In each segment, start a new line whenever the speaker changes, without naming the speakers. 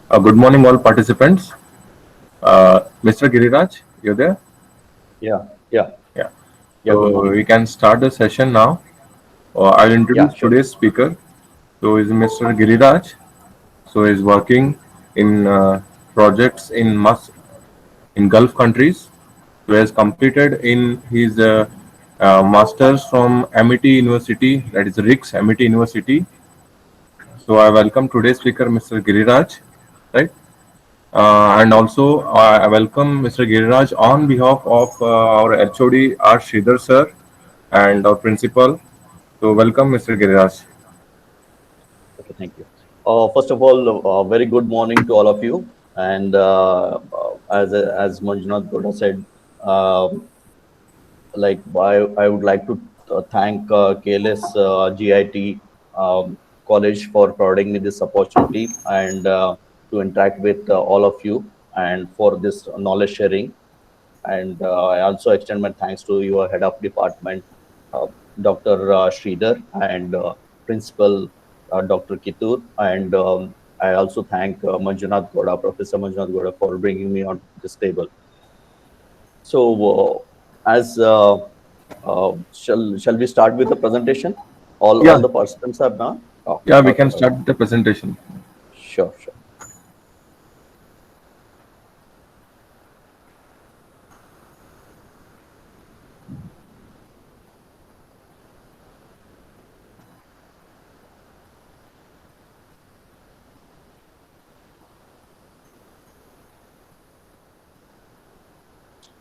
Good morning, all participants. Mr. Giriraj, you there?
Yeah, yeah,
Yeah.
yeah. Good
So
morning.
we can start the session now. I'll
Yeah,
introduce
sure.
today's speaker. So is Mr. Giriraj. So he's working in projects in Gulf countries. So he has completed in his masters from Amity University, that is RICS Amity University. So I welcome today's speaker, Mr. Giriraj. Right. And also, I welcome Mr. Giriraj on behalf of our HOD, R. Sridhar sir, and our principal. So, welcome, Mr. Giriraj.
Okay, thank you. First of all, very good morning to all of you. And as Manjunath Goda said, um I would like to thank KLS GIT College for providing me this opportunity and to interact with all of you and for this knowledge sharing. And I also extend my thanks to your head of department, uh, Dr. Sridhar, and Principal Dr. Kitur. And I also thank Manjunath Goda, Professor Manjunath Goda, for bringing me on this table. So, as shall we start with the presentation? All
Yeah,
the participants are done. Okay,
yeah, we
okay,
can
okay.
start the presentation.
Sure, sure.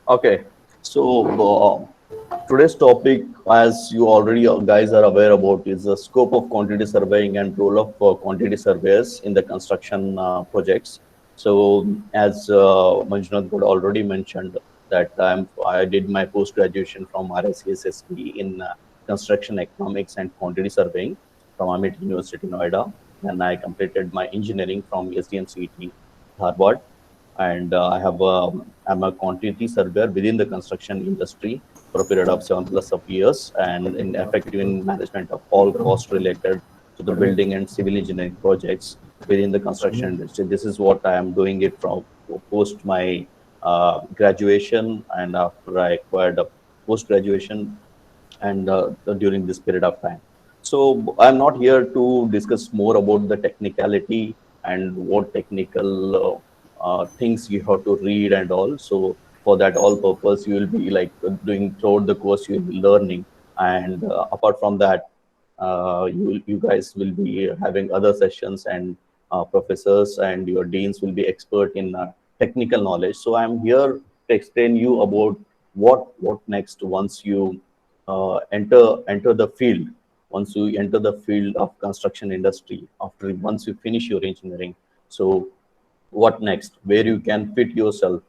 Okay, so today's topic, as you already guys are aware about, is the scope of quantity surveying and role of quantity surveyors in the construction projects. So, as Manjunath Goda already mentioned, that I did my post graduation from RICSSP in construction economics and quantity surveying from Amit University, Noida. Then I completed my engineering from SDMCET, Harvard, and I'm a quantity surveyor within the construction industry for a period of 7+ of years, and in effective in management of all cost related to the building and civil engineering projects within the construction industry. This is what I am doing it from post my graduation and after I acquired a post graduation and during this period of time. So I'm not here to discuss more about the technicality and what technical things you have to read and all. So for that all purpose, you will be like doing throughout the course, you will be learning. And apart from that, you guys will be having other sessions and professors and your deans will be expert in technical knowledge. So I'm here to explain you about what next once you enter the field, once you enter the field of construction industry, after once you finish your engineering. So what next, where you can fit yourself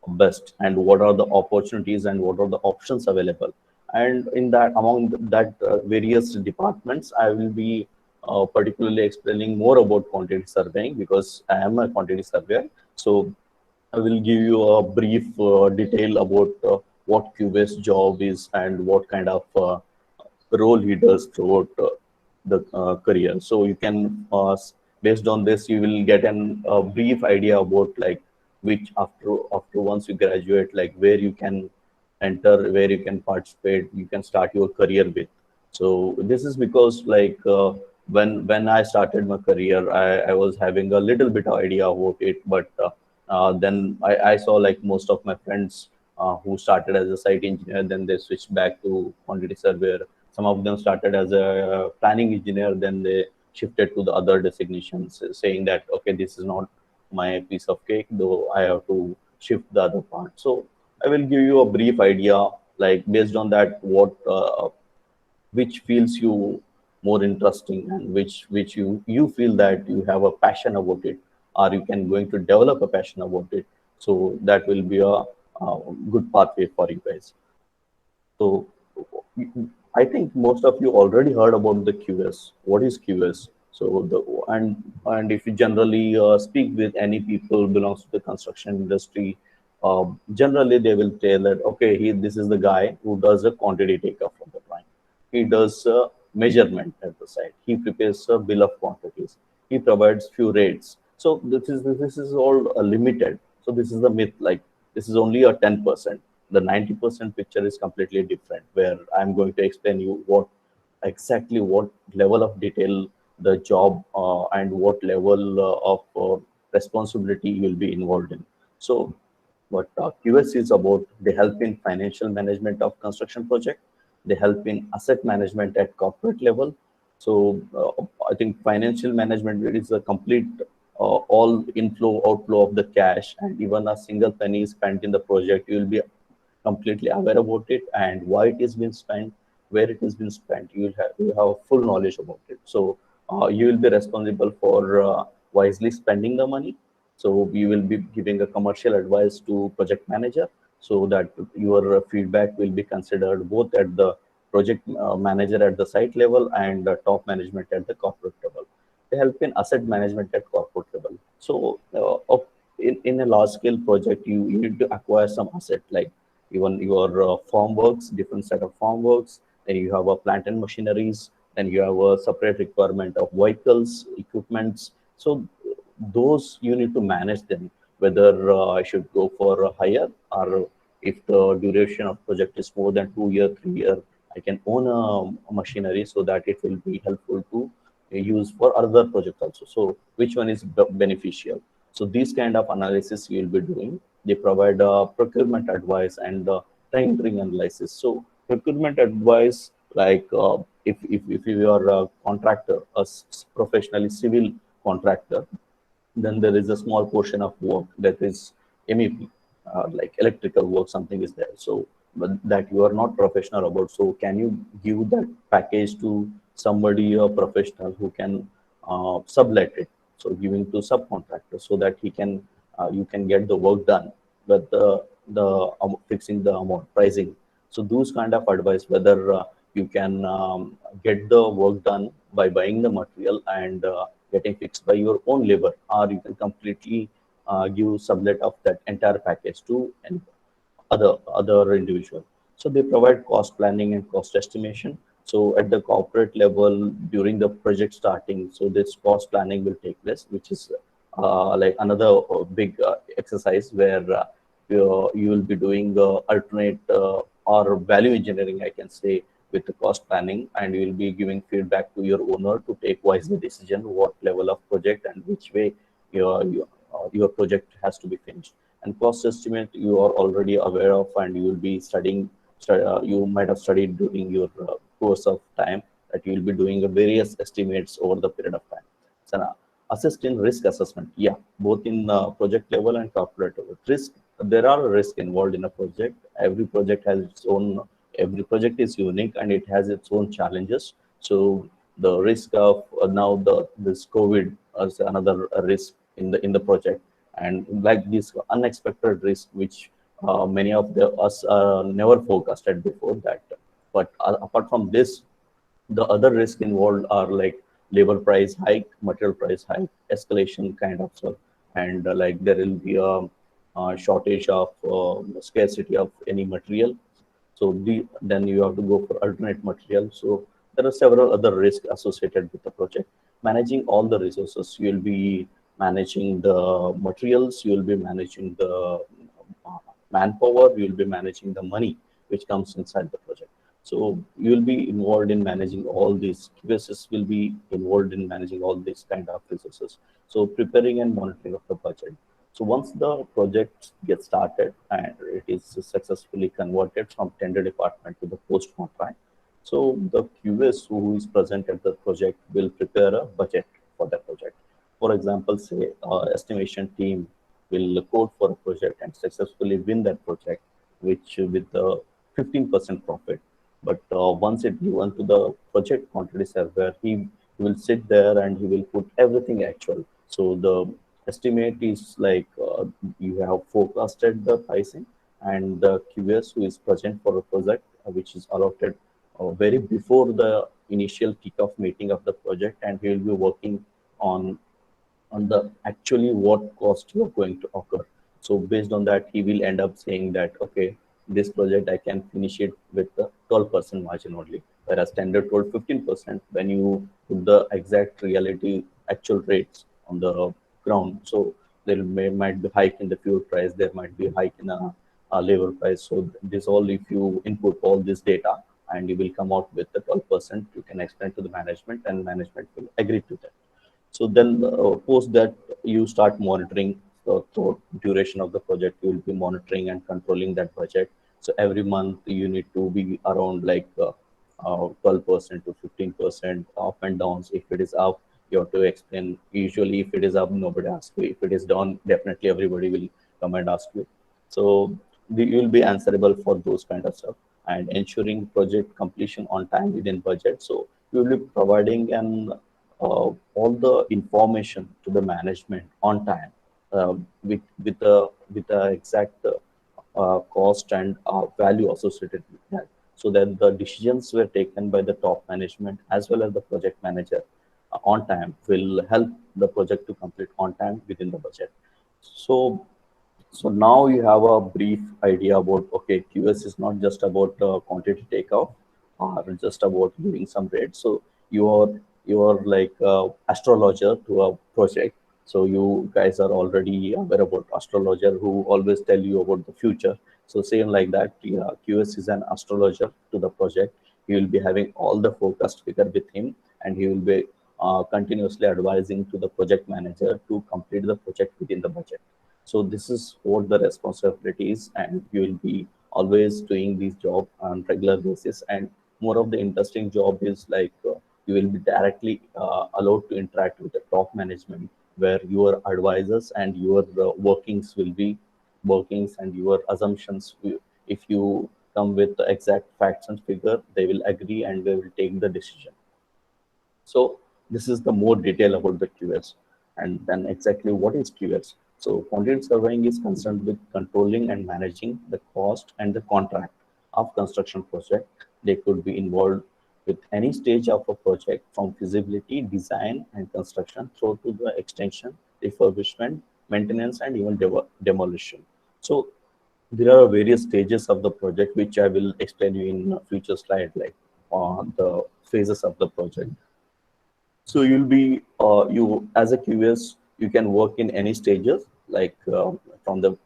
best, and what are the opportunities and what are the options available. And in that, among that various departments, I will be particularly explaining more about quantity surveying because I am a quantity surveyor. So I will give you a brief detail about what QS job is and what kind of role he does throughout the career. So you can, based on this, you will get a brief idea about like which after once you graduate, like where you can enter, where you can participate, you can start your career with. So this is because like when I started my career, I was having a little bit of idea about it, but then I saw like most of my friends who started as a site engineer, then they switched back to quantity surveyor. Some of them started as a planning engineer, then they shifted to the other designations, saying that okay, this is not my piece of cake, though I have to shift the other part. So I will give you a brief idea, like based on that, what which feels you more interesting and which you feel that you have a passion about it, or you can going to develop a passion about it. So that will be a good pathway for you guys. So I think most of you already heard about the QS. What is QS? So and if you generally speak with any people belongs to the construction industry, generally they will tell that okay, this is the guy who does a quantity takeoff from the client. He does measurement at the site. He prepares a bill of quantities. He provides few rates. So this is all limited. So this is the myth. Like this is only a 10%. The 90% picture is completely different. Where I'm going to explain you what exactly what level of detail the job and what level of responsibility you will be involved in. So what QS is about, they help in financial management of construction project. They help in asset management at corporate level. So I think financial management is a complete all inflow outflow of the cash, and even a single penny spent in the project, you will be completely aware about it and why it is being spent, where it has been spent. You have full knowledge about it. So you will be responsible for wisely spending the money. So you will be giving a commercial advice to project manager so that your feedback will be considered both at the project manager at the site level and top management at the corporate level. They help in asset management at corporate level. So in a large scale project, you need to acquire some asset like even your farm works, different set of farm works. Then you have a plant and machineries. Then you have a separate requirement of vehicles, equipments. So those you need to manage them. Whether I should go for a hire, or if the duration of project is more than 2 year, 3 year, I can own a machinery so that it will be helpful to use for other projects also. So which one is beneficial? So these kind of analysis you will be doing. They provide procurement advice and tendering analysis. So procurement advice, like if you are a contractor, professionally civil contractor, then there is a small portion of work that is MEP, like electrical work, something is there. So, but that you are not professional about. So, can you give that package to somebody, a professional who can sublet it? So, giving to subcontractor so that he can you can get the work done, but the fixing the amount pricing. So, those kind of advice, whether you can get the work done by buying the material and getting fixed by your own labor, or you can completely give sublet of that entire package to an other individual. So they provide cost planning and cost estimation. So at the corporate level, during the project starting, so this cost planning will take place, which is like another big exercise where you will be doing alternate or value engineering, I can say, with the cost planning, and you will be giving feedback to your owner to take wisely decision what level of project and which way your project has to be finished. And cost estimate you are already aware of, and you will be studying. You might have studied during your course of time that you will be doing various estimates over the period of time. So assist in risk assessment. Yeah, both in project level and corporate level. Risk, there are risk involved in a project. Every project has its own. Every project is unique and it has its own challenges. So the risk of now the this COVID is another risk in the project, and like this unexpected risk which many of us never forecasted before that. But apart from this, the other risk involved are like labor price hike, material price hike, escalation kind of stuff, and like there will be a shortage of scarcity of any material. So then you have to go for alternate material. So there are several other risks associated with the project. Managing all the resources, you will be managing the materials, you will be managing the manpower, you will be managing the money which comes inside the project. So you will be involved in managing all these. QSs will be involved in managing all these kind of resources. So preparing and monitoring of the budget. So once the project gets started and it is successfully converted from tender department to the post contract, so the QS who is present at the project will prepare a budget for that project. For example, say estimation team will quote for a project and successfully win that project, which with the 15% profit. But once it given to the project quantity surveyor, he will sit there and he will put everything actual. So the estimate is like you have forecasted the pricing, and the QS who is present for a project which is allotted very before the initial kickoff meeting of the project, and he will be working on the actually what cost you are going to occur. So based on that, he will end up saying that okay, this project I can finish it with the 12% margin only, whereas standard told 15%. When you put the exact reality actual rates on the ground. So there might be hike in the fuel price, there might be hike in a labor price. So this all, if you input all this data and you will come out with the 12%, you can explain to the management and management will agree to that. So then post that, you start monitoring the throughout duration of the project. You will be monitoring and controlling that budget. So every month you need to be around like 12% to 15% up and downs. If it is up, you have to explain. Usually, if it is up, nobody asks you. If it is down, definitely everybody will come and ask you. So you will be answerable for those kind of stuff, and ensuring project completion on time within budget. So you will be providing an all the information to the management on time, with the exact cost and value associated with that, so that the decisions were taken by the top management as well as the project manager on time will help the project to complete on time within the budget. So now you have a brief idea about, okay, QS is not just about quantity takeoff or just about giving some rate. So you are like astrologer to a project. So you guys are already aware about astrologer who always tell you about the future. So same like that, yeah, QS is an astrologer to the project. He will be having all the forecast figure with him, and he will be continuously advising to the project manager to complete the project within the budget. So this is what the responsibility is, and you will be always doing this job on regular basis. And more of the interesting job is like you will be directly allowed to interact with the top management, where your advisors and your workings will be workings, and your assumptions. If you come with the exact facts and figure, they will agree and they will take the decision. So this is the more detail about the QS. And then exactly what is QS? So quantity surveying is concerned with controlling and managing the cost and the contract of construction project. They could be involved with any stage of a project, from feasibility, design and construction through to the extension, refurbishment, maintenance, and even demolition. So there are various stages of the project, which I will explain you in a future slide, like the phases of the project. So you'll be you as a QS, you can work in any stages, like from the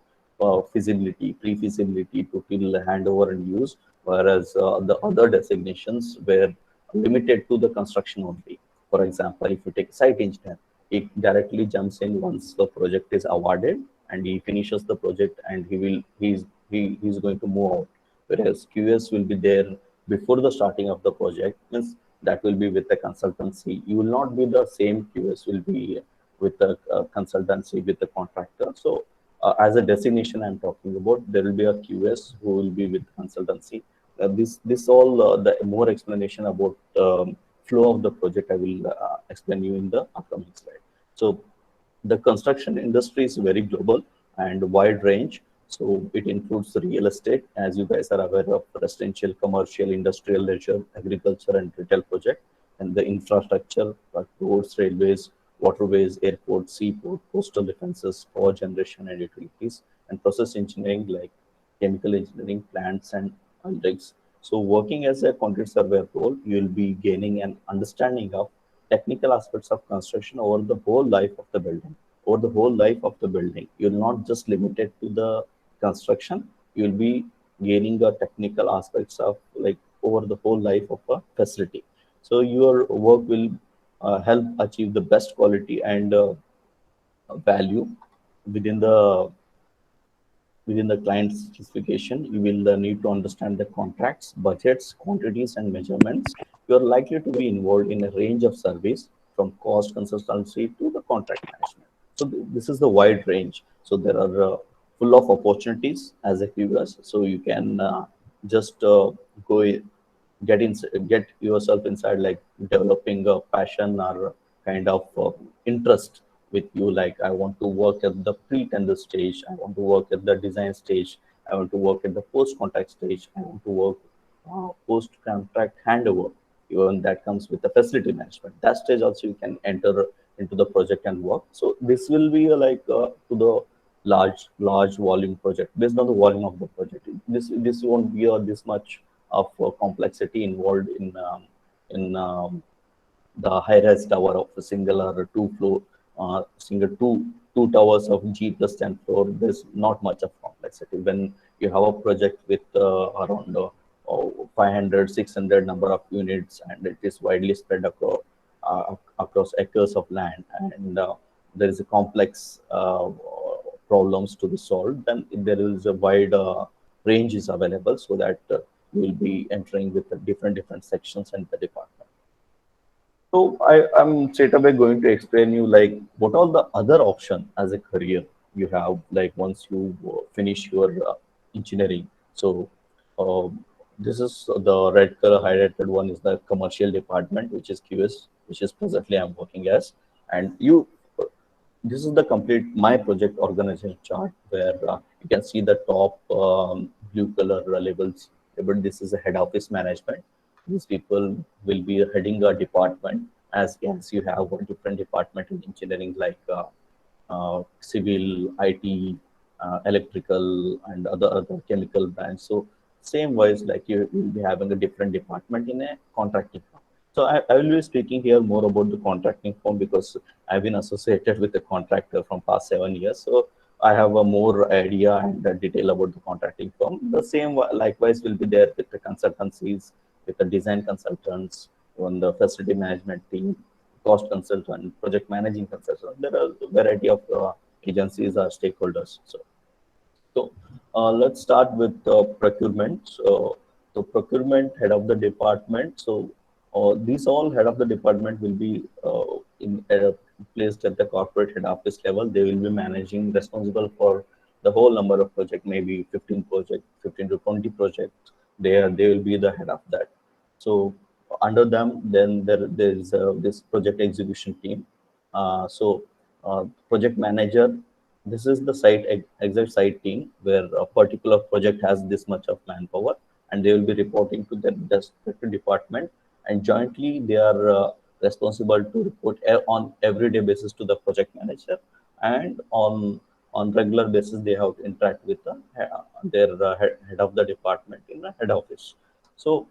feasibility, pre-feasibility to till handover and use, whereas the other designations were limited to the construction only. For example, if you take site engineer, he directly jumps in once the project is awarded, and he finishes the project, and he's going to move out. Whereas QS will be there before the starting of the project, means that will be with the consultancy. You will not be the same QS will be with the consultancy, with the contractor. So as a designation I'm talking about, there will be a QS who will be with consultancy. This all the more explanation about flow of the project I will explain you in the upcoming slide. So the construction industry is very global and wide range. So it includes the real estate, as you guys are aware of, residential, commercial, industrial, leisure, agriculture, and retail project, and the infrastructure, like roads, railways, waterways, airports, seaport, coastal defenses, power generation and utilities, and process engineering like chemical engineering, plants, and rigs. So working as a quantity surveyor role, you will be gaining an understanding of technical aspects of construction over the whole life of the building. Over the whole life of the building, you're not just limited to the construction. You'll be gaining the technical aspects of like over the whole life of a facility. So your work will help achieve the best quality and value within the client's specification. You will need to understand the contracts, budgets, quantities, and measurements. You are likely to be involved in a range of service, from cost consultancy to the contract management. So this is the wide range. So there are full of opportunities as a QS. So you can just go get yourself inside, like developing a passion or kind of interest with you. Like, I want to work at the pre-tender stage, I want to work at the design stage, I want to work at the post-contract stage, I want to work post-contract handover. Even that comes with the facility management. That stage also you can enter into the project and work. So this will be like to the large volume project. Based on the volume of the project, this won't be this much of complexity involved in the high-rise tower of a single or a two floor single two towers of G plus 10 floor, there's not much of complexity. When you have a project with around 500, 600 number of units, and it is widely spread across acres of land, and there is a complex problems to be solved, then there is a wide range is available, so that you will be entering with the different sections and the department. So I'm straight away going to explain you like what are the other option as a career you have, like once you finish your engineering. So this is the red color highlighted one is the commercial department, which is QS, which is presently I'm working as. And you, this is the complete my project organization chart where you can see the top blue color labels. But this is a head office management. These people will be heading a department, as you have a different department in engineering like civil, IT, electrical, and other chemical branch. So same wise, like you will be having a different department in a contracting firm. So I will be speaking here more about the contracting firm because I've been associated with the contractor from past 7 years. So I have a more idea and detail about the contracting firm. The same likewise will be there with the consultancies, with the design consultants, on the facility management team, cost consultant, project managing consultant. There are a variety of agencies or stakeholders. So let's start with procurement. So the procurement head of the department. So these all head of the department will be placed at the corporate head office level. They will be managing, responsible for the whole number of projects, maybe 15 projects, 15 to 20 projects. They will be the head of that. So under them, then there is this project execution team. Project manager, this is the exact site team where a particular project has this much of manpower, and they will be reporting to their respective department, and jointly they are responsible to report on everyday basis to the project manager, and on regular basis they have to interact with their head of the department in the head office. So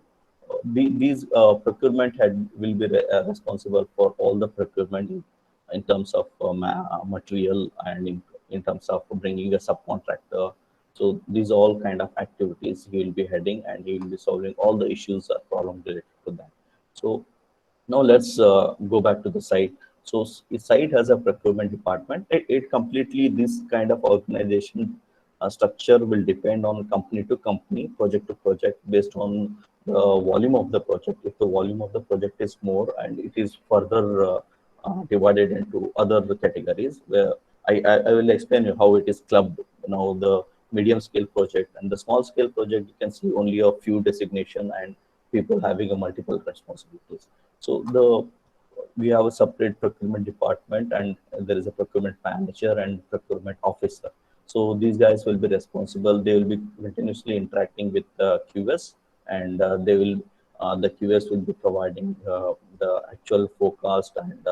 these procurement head will be responsible for all the procurement in terms of material and in terms of bringing a subcontractor. So these all kind of activities he will be heading, and he will be solving all the issues or problems related to that. So now let's go back to the site. So site has a procurement department. It completely, this kind of organization structure will depend on company to company, project to project, based on the volume of the project. If the volume of the project is more, and it is further divided into other categories, where I will explain you how it is clubbed. Now the medium scale project and the small scale project, you can see only a few designation and people having a multiple responsibilities. So we have a separate procurement department, and there is a procurement manager and procurement officer. So these guys will be responsible. They will be continuously interacting with the QS, and the QS will be providing the actual forecast and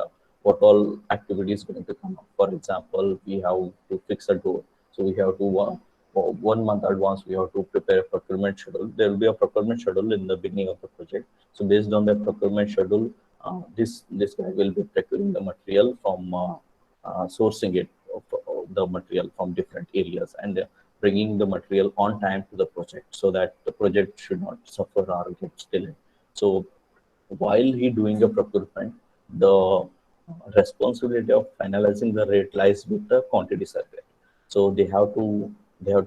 what all activities going to come up. For example, we have to fix a door, so we have to for 1 month advance we have to prepare a procurement schedule. There will be a procurement schedule in the beginning of the project. So based on the procurement schedule, this guy will be procuring the material from sourcing it the material from different areas, and bringing the material on time to the project, so that the project should not suffer or get delayed. So while he doing the procurement, the responsibility of finalizing the rate lies with the quantity survey. So they have to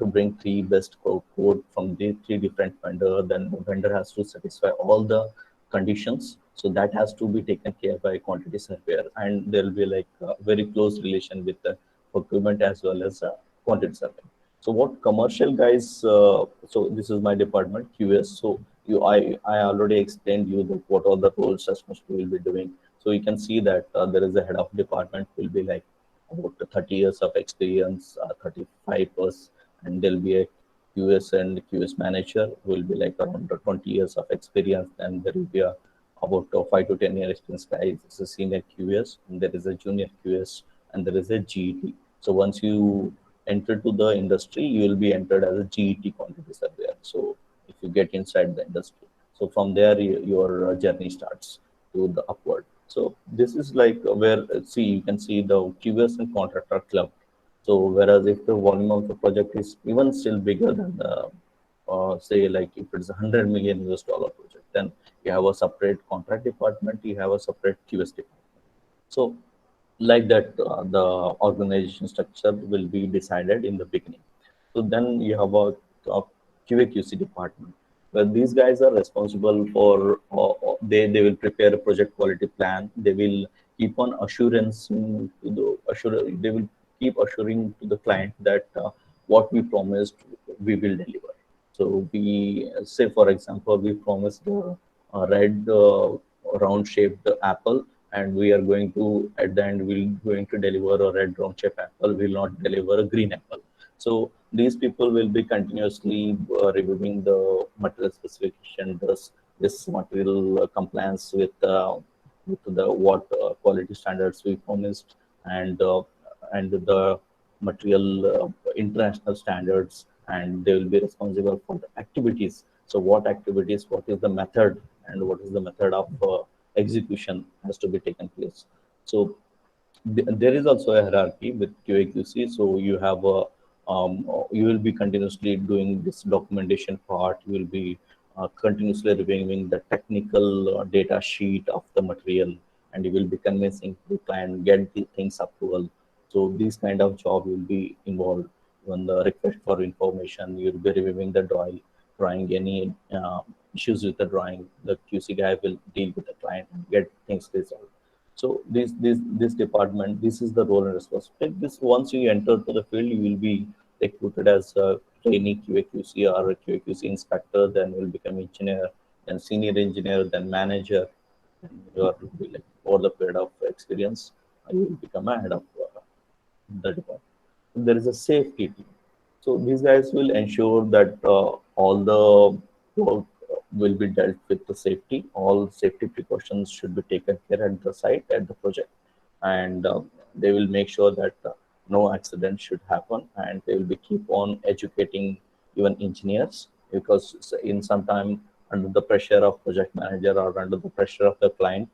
bring three best quote from the three different vendor. Then the vendor has to satisfy all the conditions. So that has to be taken care by quantity surveyor, and there will be like a very close relation with the procurement as well as quantity survey. So what commercial guys? So this is my department QS. So I already explained you that what all the roles responsibility will be doing. So you can see that there is a head of department will be like about 30 years of experience, 35 plus, and there'll be a QS and QS manager who will be like around 20 years of experience. And there will be a about 5 to 10 year experience guy. It's a senior QS, and there is a junior QS, and there is a GET. So once you enter to the industry, you will be entered as a GET quantity surveyor. So if you get inside the industry, so from there your journey starts to the upward. So this is like where see you can see the QS and contractor club. So whereas if the volume of the project is even still bigger than the say like if it's $100 million project, then you have a separate contract department, you have a separate QS department. So like that, the organization structure will be decided in the beginning. So then you have a QA/QC department where these guys are responsible for they will prepare a project quality plan. They will keep on assurance to the assure they will keep assuring to the client that what we promised we will deliver. So we say, for example, we promised the red round shaped apple, and we are going to at the end we're going to deliver a red round shaped apple. Will not deliver a green apple. So these people will be continuously reviewing the material specification. Does this material compliance with the what quality standards we promised, and the material international standards, and they will be responsible for the activities. So what activities, what is the method, and what is the method of execution has to be taken place. So there is also a hierarchy with QA/QC. So you have a you will be continuously doing this documentation part. You will be continuously reviewing the technical data sheet of the material, and you will be convincing the client get the things approval. So this kind of job will be involved. When the request for information, you will be reviewing the drawing any issues with the drawing. The QC guy will deal with the client and get things resolved. So this department, this is the role and responsibility. This once you enter to the field, you will be recruited as a trainee QA/QC or a QA/QC inspector. Then you will become engineer, then senior engineer, then manager. And you are like over the period of experience, you will become a head of the department. There is a safety team. So these guys will ensure that all the work will be dealt with the safety. All safety precautions should be taken care at the site, at the project, and they will make sure that no accident should happen, and they will be keep on educating even engineers, because in some time under the pressure of project manager or under the pressure of the client,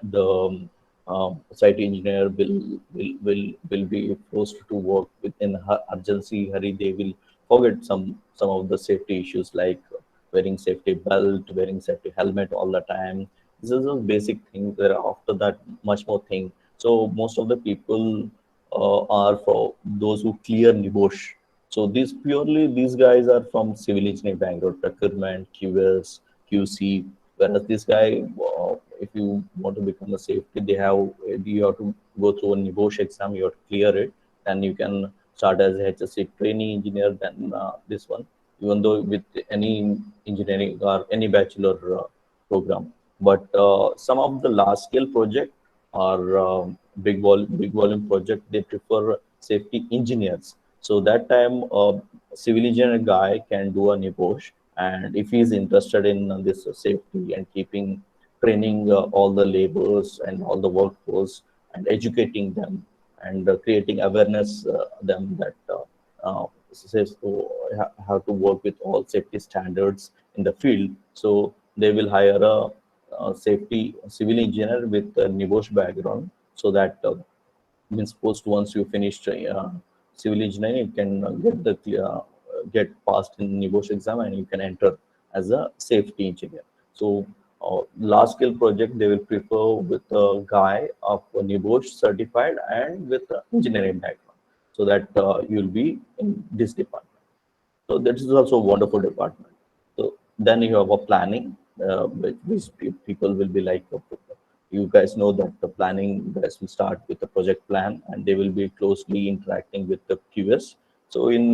the site engineer will be forced to work within urgency hurry. They will forget some of the safety issues like wearing safety belt, wearing safety helmet all the time. This is a basic thing. There are after that much more thing. So most of the people are for those who clear nibosh. So these guys are from civil engineering background, procurement, QS, QC. Whereas this guy, if you want to become a safety, you have to go through a nibosh exam. You have to clear it, and you can start as a HSC trainee engineer. Then this one, even though with any engineering or any bachelor program, but some of the large scale project or big volume project, they prefer safety engineers. So that time, civil engineer guy can do a nibosh, and if he is interested in this safety and keeping training all the laborers and all the workforce and educating them and creating awareness them that says to have to work with all safety standards in the field. So they will hire a safety civil engineer with a nibosh background, so that means post once you finished civil engineering, you can get passed in nibosh exam, and you can enter as a safety engineer. So large scale project, they will prefer with a guy of nibosh certified and with engineering background, so that you'll be in this department. So that is also a wonderful department. So then you have a planning, people will be like, you guys know that the planning guys will start with the project plan, and they will be closely interacting with the QS. So in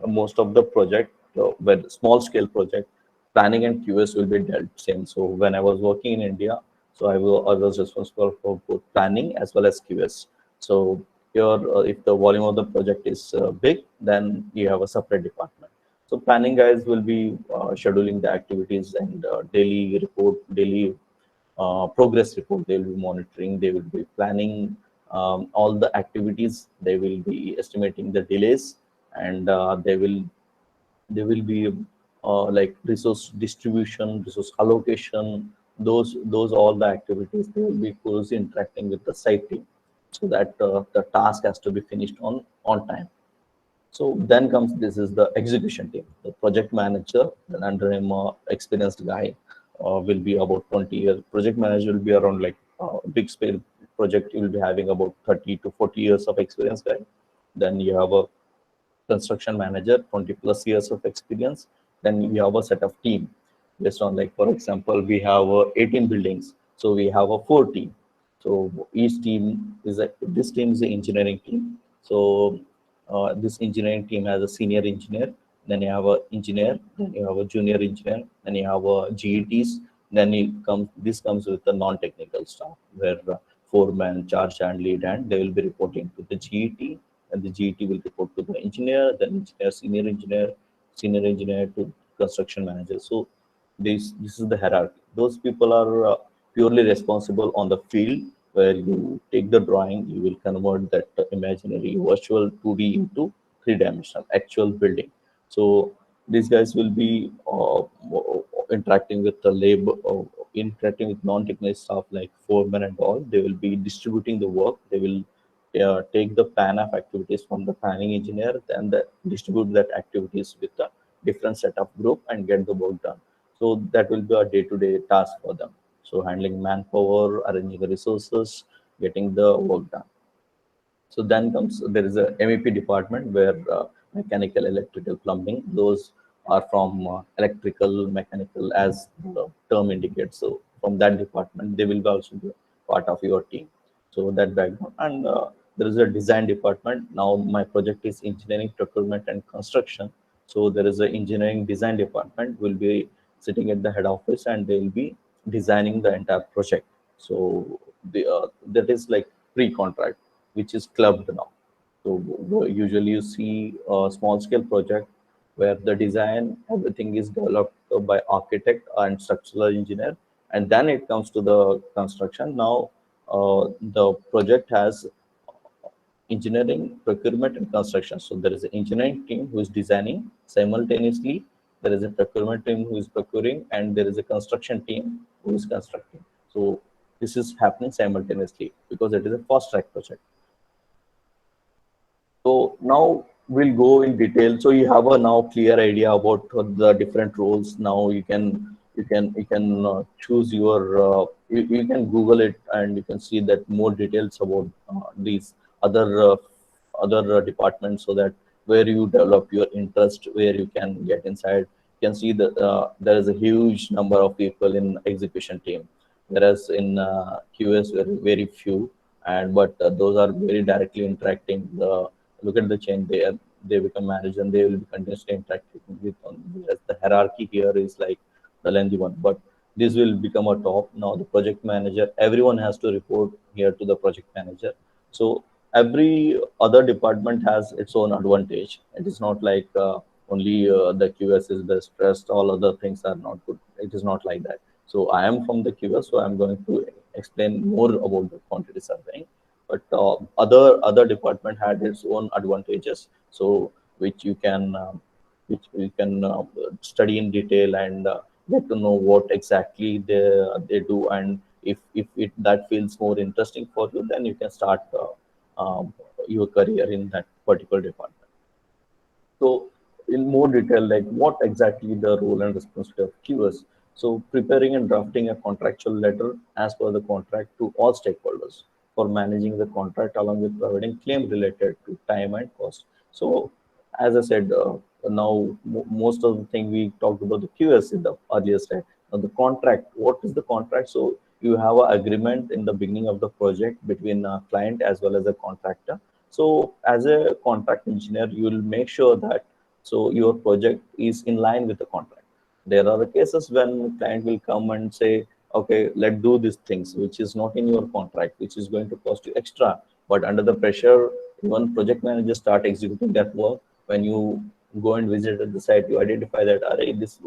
most of the project, with small scale project, planning and QS will be dealt same. So when I was working in India, so I was responsible for both planning as well as QS. So here, if the volume of the project is big, then you have a separate department. So planning guys will be scheduling the activities and daily progress report. They will be monitoring. They will be planning all the activities. They will be estimating the delays, and they will be like resource distribution, resource allocation, those all the activities, they will be closely interacting with the site team, so that the task has to be finished on time. So then comes, this is the execution team, the project manager, and under him, experienced guy, will be about 20 years. Project manager will be around like big scale project. You will be having about 30 to 40 years of experience guy. Then you have a construction manager, 20 plus years of experience. Then we have a set of team based on, like, for example, we have 18 buildings. So we have a 4 team. So each team is this team is the engineering team. So this engineering team has a senior engineer, then you have a engineer, then you have a junior engineer, then you have a GETs, then this comes with the non-technical staff, where foreman, charge and lead, and they will be reporting to the GET, and the GET will report to the engineer, then engineer, senior engineer to construction manager. So this is the hierarchy. Those people are purely responsible on the field, where you take the drawing, you will convert that imaginary virtual 2D into three-dimensional actual building. So these guys will be interacting with the labor, interacting with non-technical staff like foremen and all. They will be distributing the work. They will take the plan of activities from the planning engineer, then distribute that activities with a different set of group and get the work done. So that will be a day-to-day task for them. So handling manpower, arranging the resources, getting the work done. So then comes, there is a MEP department, where mechanical, electrical, plumbing, those are from electrical, mechanical, as the term indicates. So from that department, they will be also be part of your team. So that background, and there is a design department. Now my project is engineering, procurement, and construction. So there is an engineering design department will be sitting at the head office, and they will be designing the entire project. So that is like pre-contract, which is clubbed now. So usually you see a small scale project where the design, everything is developed by architect and structural engineer, and then it comes to the construction. Now the project has engineering, procurement, and construction. So there is an engineering team who is designing simultaneously. There is a procurement team who is procuring, and there is a construction team who is constructing. So this is happening simultaneously because it is a fast track project. So now we'll go in detail. So you have a now clear idea about the different roles. Now you can choose your you can Google it, and you can see that more details about these other departments, so that where you develop your interest, where you can get inside. You can see that there is a huge number of people in execution team, whereas in QS very few, and but those are very directly interacting. Look at the chain, they become manager, and they will be continuously interacting with on. Whereas the hierarchy here is like the lengthy one, but this will become a top. Now the project manager, everyone has to report here to the project manager. So every other department has its own advantage. It is not like only the QS is best dressed, all other things are not good. It is not like that. So I am from the QS, so I'm going to explain more about the quantity surveying. But other department had its own advantages, so which you can study in detail, and get to know what exactly they do. And if that feels more interesting for you, then you can start your career in that particular department. So, in more detail, like what exactly the role and responsibility of QS. So, preparing and drafting a contractual letter as per the contract to all stakeholders for managing the contract, along with providing claim related to time and cost. So, as I said, now most of the thing we talked about the QS in the earlier slide. Now, the contract. What is the contract? So, you have an agreement in the beginning of the project between a client as well as a contractor. So as a contract engineer, you will make sure that so your project is in line with the contract. There are cases when client will come and say, okay, let's do these things, which is not in your contract, which is going to cost you extra. But under the pressure, even project managers start executing that work. When you go and visit at the site, you identify that array, this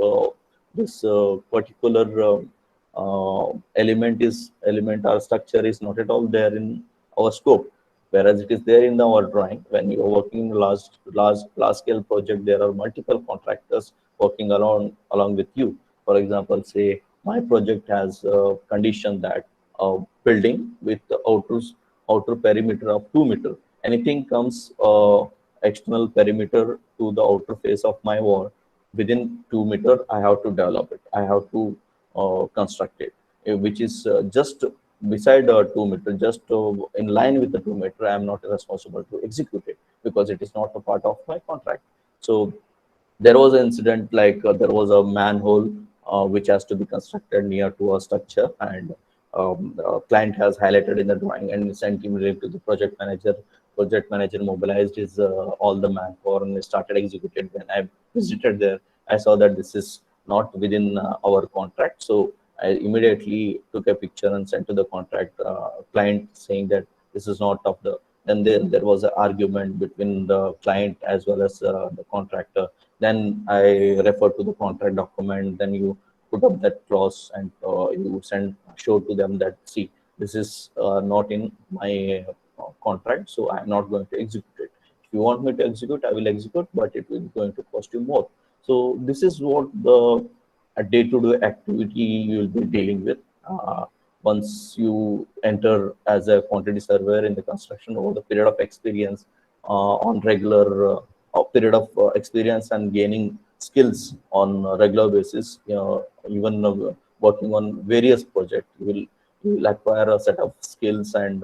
particular element or structure is not at all there in our scope, whereas it is there in our drawing. When you are working in a large scale project, there are multiple contractors working along with you. For example, say my project has conditioned that building with the outer perimeter of 2 meter. Anything comes external perimeter to the outer face of my wall within 2 meter, I have to develop it. I have to construct it, which is just beside 2 meter, just in line with the 2 meter. I am not responsible to execute it because it is not a part of my contract. So there was an incident like there was a manhole which has to be constructed near to a structure, and client has highlighted in the drawing and sent immediately to the project manager. Project manager mobilized his all the manpower and started executing. When I visited there, I saw that this is not within our contract. So I immediately took a picture and sent to the contract client saying that this is not of the. Then there was an argument between the client as well as the contractor. Then I refer to the contract document. Then you put up that clause and you show to them that, see, this is not in my contract, so I am not going to execute it. If you want me to execute, I will execute, but it will going to cost you more. So this is what the a day-to-day activity you will be dealing with. Once you enter as a quantity surveyor in the construction, over the period of experience, on regular period of experience and gaining skills on a regular basis, even working on various projects, you will acquire a set of skills and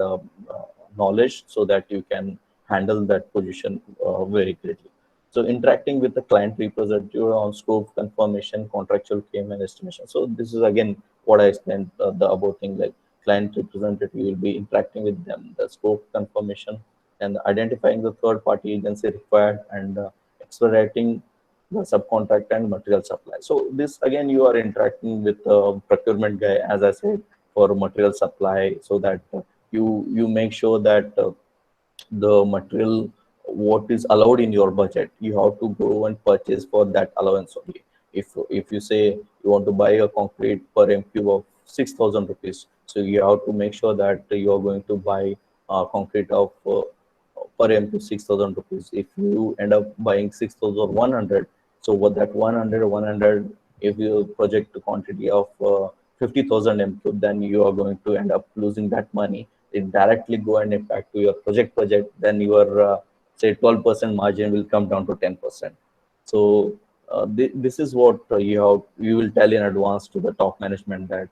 knowledge so that you can handle that position very greatly. So interacting with the client representative on scope confirmation, contractual claim and estimation. So this is again what I explained the above thing, like client representative, you will be interacting with them, the scope confirmation, and identifying the third party agency required, and expediting the subcontract and material supply. So this again you are interacting with the procurement guy, as I said, for material supply, so that you make sure that the material what is allowed in your budget, you have to go and purchase for that allowance only. If you say you want to buy a concrete per m cube of 6,000 rupees, so you have to make sure that you are going to buy concrete of per m to 6,000 rupees. If you end up buying 6,100, so what that 100, if you project the quantity of 50,000 m cube, then you are going to end up losing that money. It directly go and impact to your project. Then your say 12% margin will come down to 10%. So this is what you will tell in advance to the top management that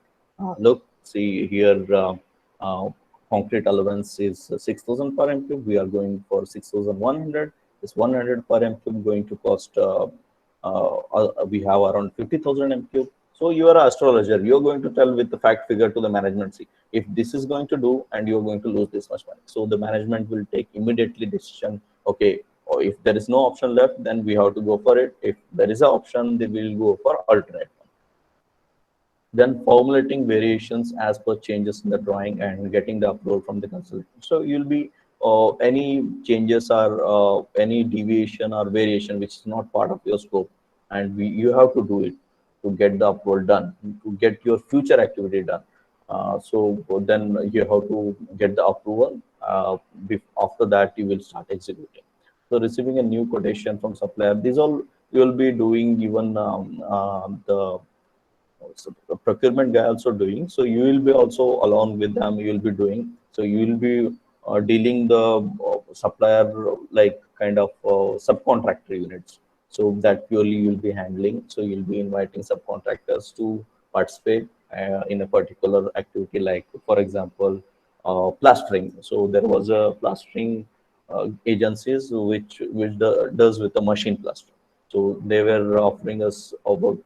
look, see here, uh, concrete allowance is 6,000 per m cube. We are going for 6,100. This 100 per m cube going to cost. We have around 50,000 m cube. So you are an astrologer. You are going to tell with the fact figure to the management. See, if this is going to do, and you are going to lose this much money. So the management will take immediately decision. Okay, or if there is no option left, then we have to go for it. If there is an option, they will go for alternate. Then formulating variations as per changes in the drawing and getting the approval from the consultant. So you'll be any changes or any deviation or variation which is not part of your scope, and you have to do it to get the approval done, to get your future activity done. So then you have to get the approval. After that, you will start executing. So receiving a new quotation from supplier, these all you will be doing. Even the so the procurement guy also doing, so you will be also along with them, you will be doing, so you will be dealing the supplier like kind of subcontractor units, so that purely you will be handling. So you'll be inviting subcontractors to participate in a particular activity, like for example plastering. So there was a plastering agencies which does with the machine plaster. So they were offering us about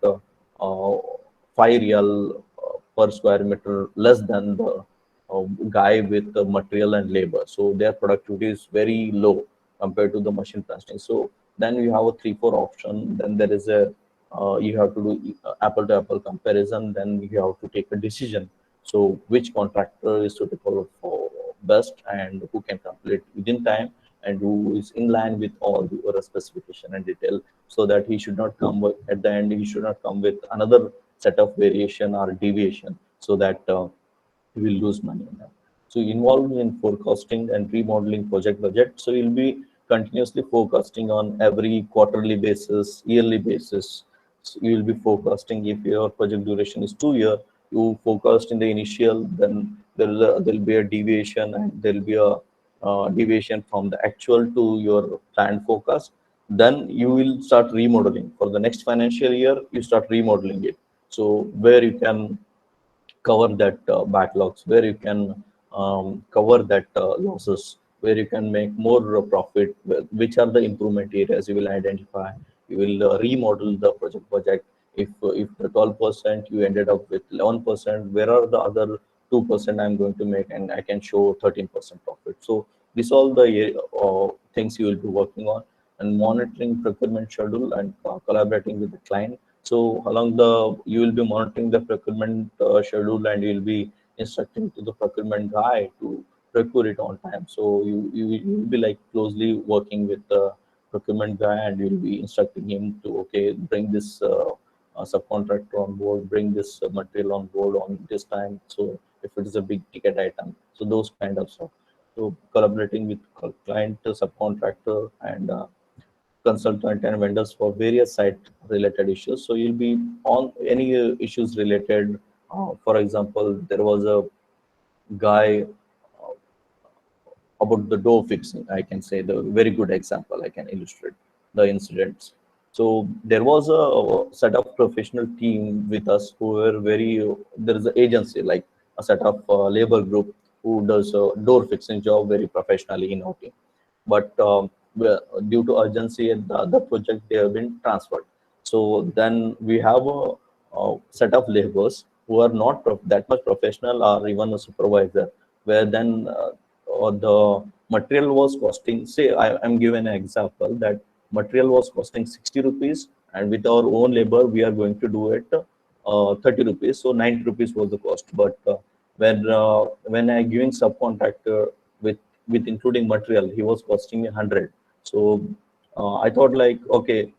uh, 5 real per square meter less than the guy with the material and labor. So their productivity is very low compared to the machine plastering. So then you have a 3 4 option. Then there is a you have to do apple to apple comparison. Then you have to take a decision. So which contractor is suitable for best, and who can complete within time, and who is in line with all the specification and detail, so that he should not come with, at the end he should not come with another set of variation or deviation, so that you will lose money on that. So involved in forecasting and remodeling project budget. So you'll be continuously forecasting on every quarterly basis, yearly basis. you will be forecasting. If your project duration is 2 year, you forecast in the initial, then there'll be a deviation, and there'll be a deviation from the actual to your planned forecast. Then you will start remodeling for the next financial year. You start remodeling it, so where you can cover that backlogs, where you can cover that losses, where you can make more profit, which are the improvement areas you will identify. You will remodel the project budget. If the 12% you ended up with 11%, where are the other 2% I'm going to make, and I can show 13% profit. So these all the things you will be working on, and monitoring procurement schedule, and collaborating with the client. So along the, you will be monitoring the procurement schedule, and you will be instructing to the procurement guy to procure it on time. So you will be like closely working with the procurement guy, and you will be instructing him to, okay, bring this subcontractor on board, bring this material on board on this time. So if it is a big ticket item, so those kind of stuff. So collaborating with client, subcontractor, and consultant and vendors for various site related issues. So you'll be on any issues related. For example, there was a guy about the door fixing. I can say the very good example. I can illustrate the incidents. So there was a set of professional team with us who were very. There is an agency, like a set of labor group who does door fixing job very professionally in our team. But due to urgency at the other project, they have been transferred. So then we have a set of laborers who are not that much professional, or even a supervisor, where then the material was costing, say, I'm given an example that material was costing 60 rupees, and with our own labor we are going to do it 30 rupees, so 90 rupees was the cost. But when I giving subcontractor with including material, he was costing me 100. So I thought like, okay,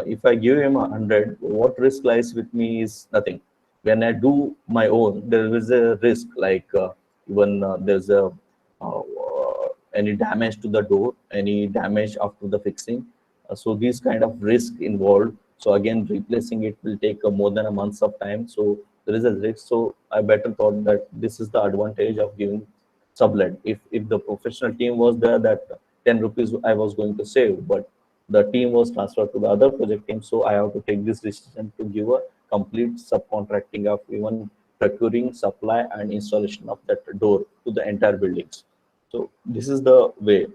if I give him 100, what risk lies with me is nothing. When I do my own, there is a risk, like even there's a any damage to the door, any damage after the fixing. So these kind of risk involved. So again, replacing it will take more than a month of time. So there is a risk. So I better thought that this is the advantage of giving sublet. If the professional team was there, that 10 rupees I was going to save, but the team was transferred to the other project team. So I have to take this decision to give a complete subcontracting of even procuring, supply, and installation of that door to the entire buildings. So this is the way.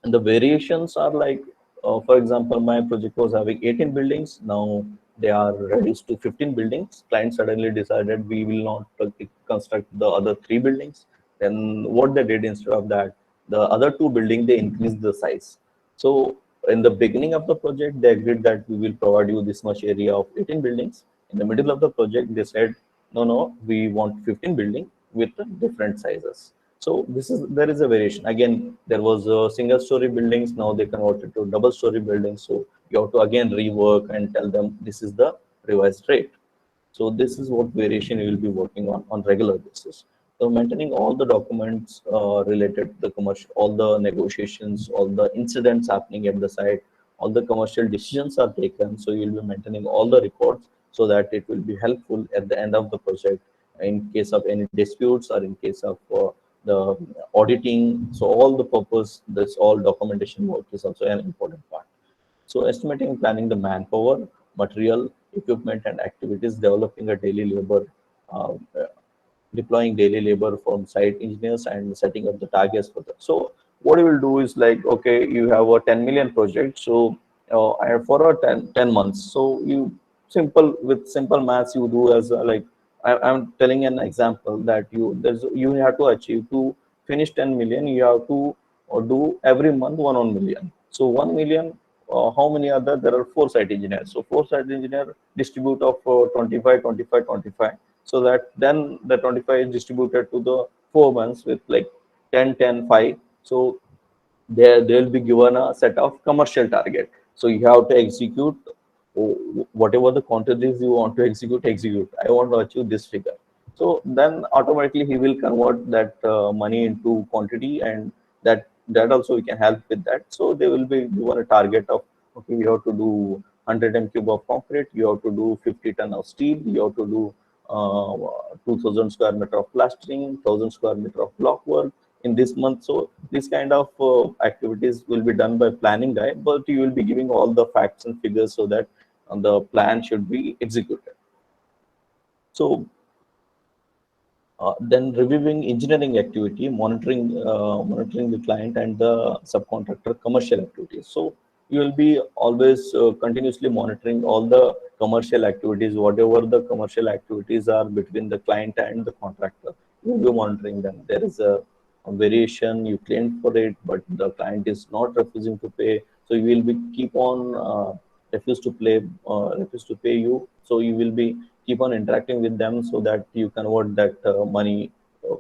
And the variations are like, for example, my project was having 18 buildings. Now they are reduced to 15 buildings. Client suddenly decided we will not construct the other 3 buildings. Then what they did, instead of that, the other 2 buildings, they increased the size. So in the beginning of the project, they agreed that we will provide you this much area of 18 buildings. In the middle of the project, they said, no, no, we want 15 building with different sizes. So this is, there is a variation. Again, there was single story buildings. Now they converted to double story buildings. So you have to again rework and tell them this is the revised rate. So this is what variation you will be working on regular basis. So maintaining all the documents related to the commercial, all the negotiations, all the incidents happening at the site, all the commercial decisions are taken. So you'll be maintaining all the records so that it will be helpful at the end of the project in case of any disputes, or in case of the auditing. So all the purpose, this all documentation work is also an important part. So estimating, planning the manpower, material, equipment, and activities, developing a daily labor, uh, deploying daily labor from site engineers, and setting up the targets for that. So what you will do is like, okay, you have a 10 million project. So for a 10 months, so you simple, with simple maths you do as like, I'm telling an example that you have to achieve to finish 10 million, you have to do every month 1 million. So 1 million, how many other, there are 4 site engineers. So 4 site engineer distribute of 25, 25, 25. So that then the 25 is distributed to the 4 months with like 10, 10, 5. So they'll be given a set of commercial target. So you have to execute whatever the quantities you want to execute. I want to achieve this figure. So then automatically he will convert that money into quantity, and that also we can help with that. So they will be given a target of, okay, you have to do 100 cube of concrete, you have to do 50 ton of steel, you have to do 2000 square meter of plastering, 1000 square meter of block work in this month. So this kind of activities will be done by planning guy, but you will be giving all the facts and figures so that the plan should be executed. So then reviewing engineering activity, monitoring the client and the subcontractor commercial activities. So you will be always continuously monitoring all the commercial activities, whatever the commercial activities are between the client and the contractor. You will be monitoring them. There is a variation, you claim for it, but the client is not refusing to pay. So you will be keep on refuse to pay you. So you will be keep on interacting with them so that you convert that money.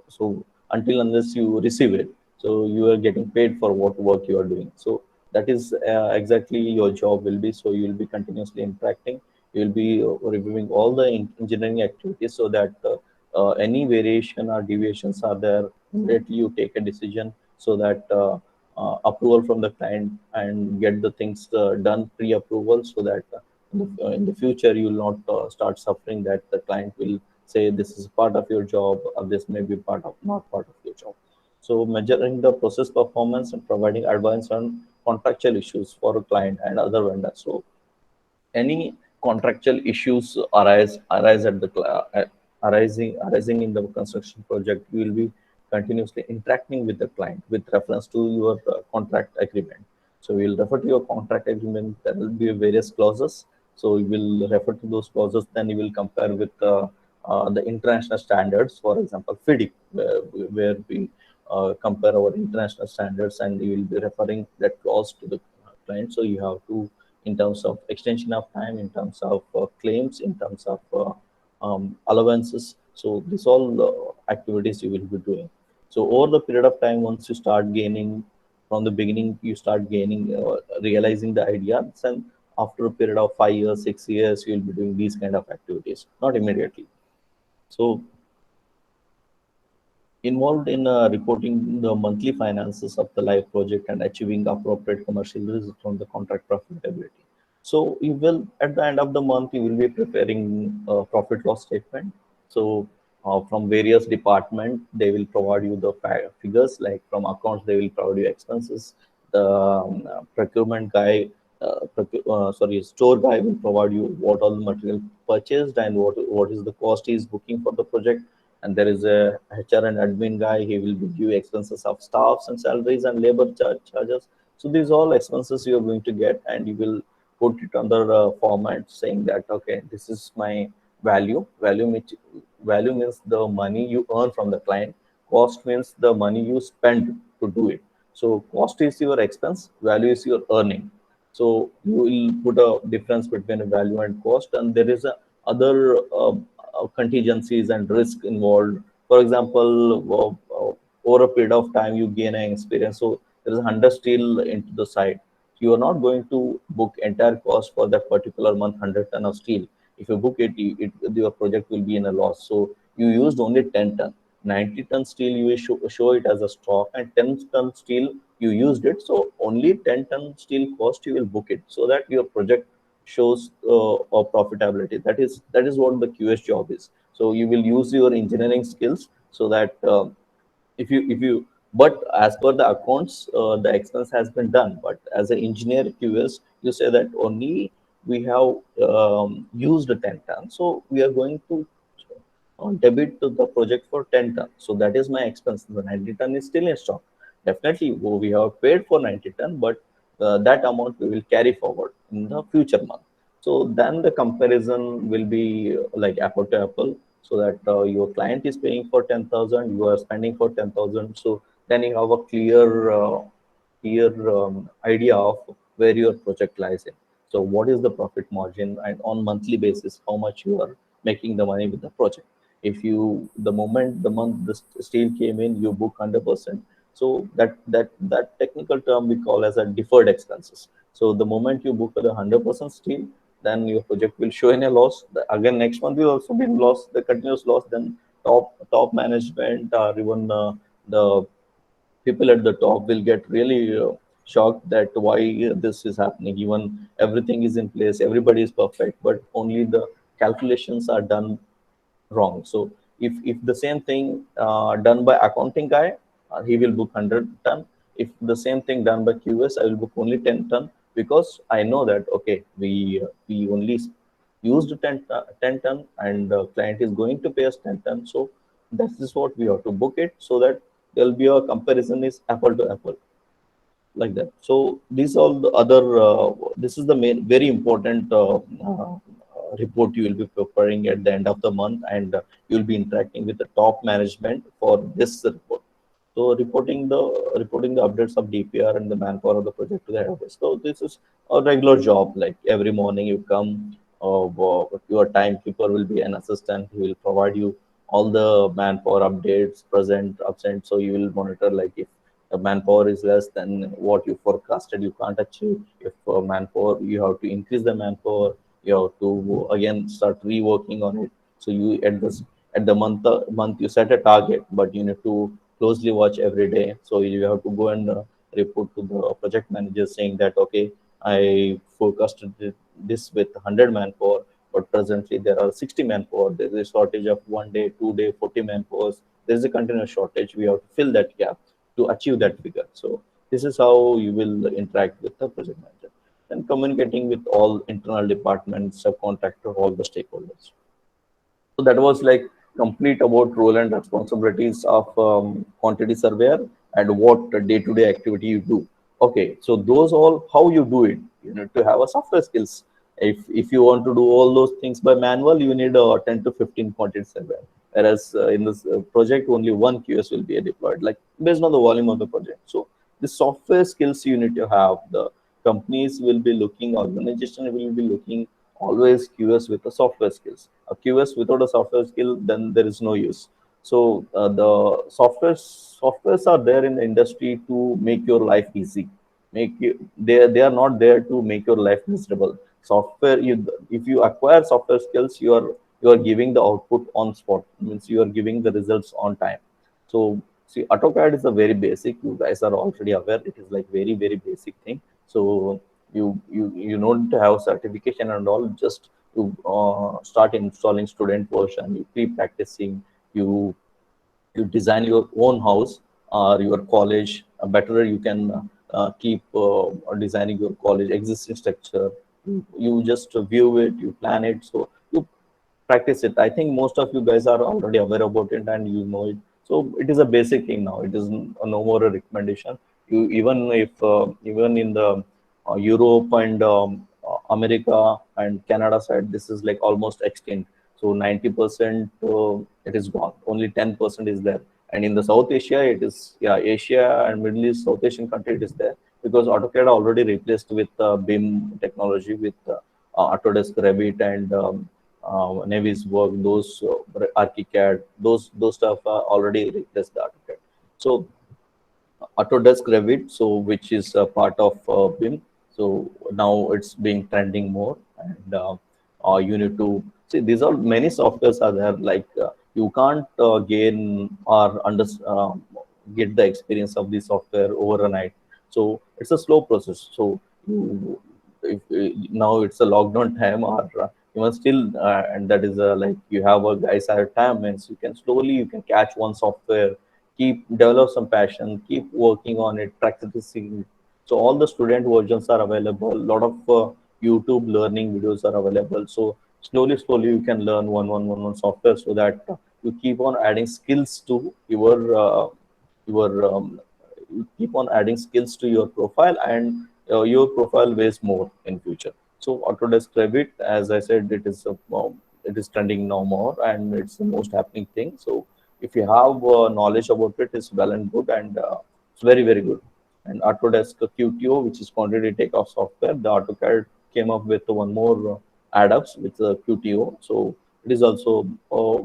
So until unless you receive it, so you are getting paid for what work you are doing. So that is exactly your job will be. So you will be continuously interacting. You will be reviewing all the engineering activities so that any variation or deviations are there, immediately you take a decision so that approval from the client and get the things done pre-approval so that in the future you will not start suffering that the client will say this is part of your job or this may be part of not part of your job. So measuring the process performance and providing advice on contractual issues for a client and other vendors. So any contractual issues arise at the arising in the construction project, you will be continuously interacting with the client with reference to your contract agreement. So we will refer to your contract agreement. There will be various clauses. So you will refer to those clauses. Then you will compare with the international standards. For example, FIDIC, where we compare our international standards, and you will be referring that clause to the client. So you have to, in terms of extension of time, in terms of claims, in terms of allowances. So these all activities you will be doing. So over the period of time, once you start gaining from the beginning, you start gaining, realizing the ideas, and after a period of 5 years, 6 years, you will be doing these kind of activities, not immediately. So involved in reporting the monthly finances of the live project and achieving appropriate commercial results from the contract profitability. So you will, at the end of the month, you will be preparing a profit loss statement. So from various department, they will provide you the figures. Like from accounts, they will provide you expenses. The procurement guy, store guy will provide you what all the material purchased and what is the cost he is booking for the project. And there is a HR and admin guy. He will give you expenses of staffs and salaries and labor charges. So these all expenses you are going to get, and you will put it under a format saying that okay, this is my value. Value means the money you earn from the client. Cost means the money you spend to do it. So cost is your expense, value is your earning. So you will put a difference between value and cost, and there is a other contingencies and risk involved. For example, over a period of time, you gain an experience. So there is 100 steel into the site. You are not going to book entire cost for that particular month, 100 ton of steel. If you book it, your project will be in a loss. So you used only 10 ton. 90 ton steel you will show it as a stock, and 10 ton steel you used it. So only 10 ton steel cost you will book it so that your project shows or profitability. That is what the QS job is. So you will use your engineering skills so that if you but as per the accounts, the expense has been done. But as an engineer QS, you say that only we have used 10 tons, so we are going to debit to the project for 10 ton. So that is my expense. The 90 ton is still in stock. Definitely, we have paid for 90 ton, but that amount we will carry forward in the future month. So then the comparison will be like apple to apple, so that your client is paying for 10,000, you are spending for 10,000. So then you have a clear idea of where your project lies in. So what is the profit margin, and on monthly basis, how much you are making the money with the project. If you, the moment the month the steel came in, you book 100%. So that technical term we call as a deferred expenses. So the moment you book the 100% steel, then your project will show in a loss. Again, next month will also be in loss, the continuous loss. Then top management or even the people at the top will get really shocked that why this is happening. Even everything is in place, everybody is perfect, but only the calculations are done wrong. So if the same thing done by accounting guy, he will book 100 ton. If the same thing done by QS, I will book only 10 ton, because I know that okay, we only used 10 ton, and client is going to pay us 10 ton. So that is what we have to book it, so that there will be a comparison is apple to apple, like that. So these all the other this is the main very important report you will be preparing at the end of the month, and you will be interacting with the top management for this report. So reporting the updates of DPR and the manpower of the project to the head office. So this is a regular job. Like every morning you come, your timekeeper will be an assistant. He will provide you all the manpower updates, present, absent. So you will monitor like if the manpower is less than what you forecasted, you can't achieve. If manpower, you have to increase the manpower. You have to again start reworking on it. So you at the month you set a target, but you need to closely watch every day. So you have to go and report to the project manager saying that okay, I forecasted this with 100 manpower, but presently there are 60 manpower. There is a shortage of 1 day, 2 day, 40 manpowers. There is a continuous shortage. We have to fill that gap to achieve that figure. So this is how you will interact with the project manager and communicating with all internal departments, subcontractor, all the stakeholders. So that was like complete about role and responsibilities of quantity surveyor and what day-to-day activity you do. Okay, so those all how you do it. You need to have a software skills. If you want to do all those things by manual, you need 10 to 15 quantity surveyor. Whereas in this project, only one QS will be deployed, like based on the volume of the project. So the software skills you need to have. The companies will be looking, organization will be looking always QS with the software skills. A QS without a software skill, then there is no use. So the softwares are there in the industry to make your life easy. Make you they are not there to make your life miserable. Software, you if you acquire software skills, you are giving the output on spot. Means you are giving the results on time. So see, AutoCAD is a very basic. You guys are already aware. It is like very basic thing. So you don't have certification and all. Just you start installing student version. You keep practicing. You you design your own house or your college. Better you can keep designing your college existing structure. You just view it. You plan it. So you practice it. I think most of you guys are already aware about it and you know it. So it is a basic thing now. It is no more a recommendation. You even if even in the Europe and America and Canada side, this is like almost extinct. So 90% it is gone. Only 10% is there. And in the South Asia, it is yeah Asia and Middle East, South Asian country, it is there because AutoCAD already replaced with BIM technology with Autodesk Revit and Navy's work, those ArchiCAD, those stuff are already replaced the AutoCAD. So Autodesk Revit, so which is a part of BIM. So now it's being trending more, and you need to see these are many softwares are there. Like you can't gain or get the experience of the software overnight. So it's a slow process. So you, if, now it's a lockdown time, or even still, and that is like you have a guys at a time, and so you can slowly you can catch one software, keep develop some passion, keep working on it, practicing. So all the student versions are available. A lot of YouTube learning videos are available. So slowly you can learn one software, so that you keep on adding skills to your you keep on adding skills to your profile, and your profile weighs more in future. So Autodesk Revit, as I said, it is trending now more, and it's the most happening thing. So if you have knowledge about it, it's well and good, and it's very good. And Autodesk QTO, which is quantity takeoff software, the AutoCAD came up with one more add-ups with QTO. So it is also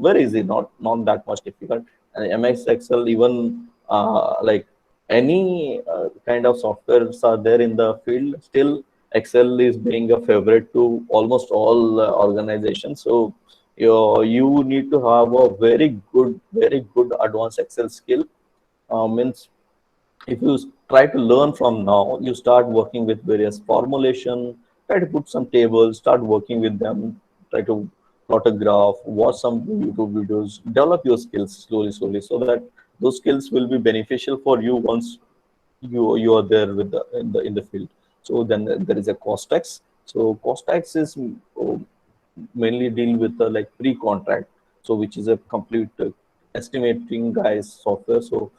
very easy, not that much difficult. And MS Excel, even like any kind of softwares are there in the field, still Excel is being a favorite to almost all organizations. So you need to have a very good advanced Excel skill. Means if you try to learn from now, you start working with various formulation, try to put some tables, start working with them, try to plot a graph, watch some YouTube videos, develop your skills slowly slowly, so that those skills will be beneficial for you once you are there with the field. So then there is a cost tax. So cost tax is mainly deal with like pre-contract, so which is a complete estimating guys software. So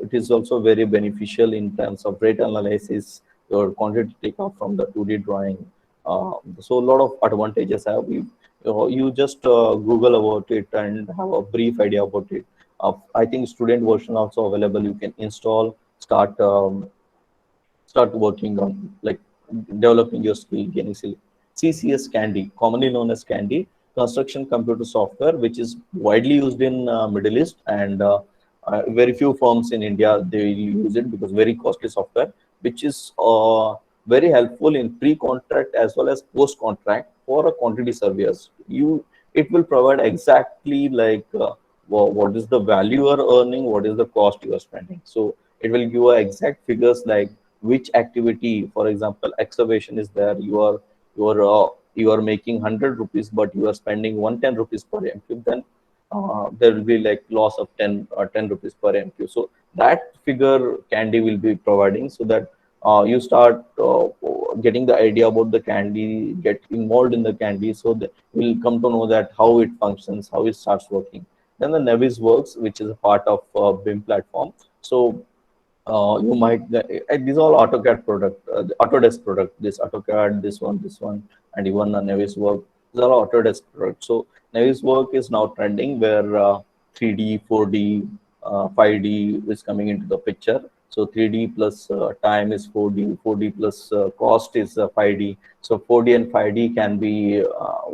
it is also very beneficial in terms of rate analysis, your quantity takeoff from the 2D drawing. So a lot of advantages have you. You just Google about it and have a brief idea about it. I think student version also available. You can install, start working on like developing your skill, gaining skill. CCS Candy, commonly known as Candy, construction computer software, which is widely used in Middle East, and very few firms in India they use it because very costly software, which is very helpful in pre-contract as well as post-contract for a quantity surveyors. It will provide exactly like what is the value you are earning, what is the cost you are spending. So it will give you exact figures like which activity, for example, excavation is there. You are making 100 rupees, but you are spending 110 rupees per MQ. Then there will be like loss of 10 rupees per MQ. So that figure Candy will be providing, so that you start getting the idea about the Candy, get involved in the Candy, so that you'll come to know that how it functions, how it starts working. Then the Nevis works, which is a part of BIM platform. So you might these all AutoCAD product, the Autodesk product. This AutoCAD, this one, and even Nevis work. These are all Autodesk products. So Nevis work is now trending where 3D, 4D, 5D is coming into the picture. So 3D plus time is 4D, 4D plus cost is 5D. So 4D and 5D can be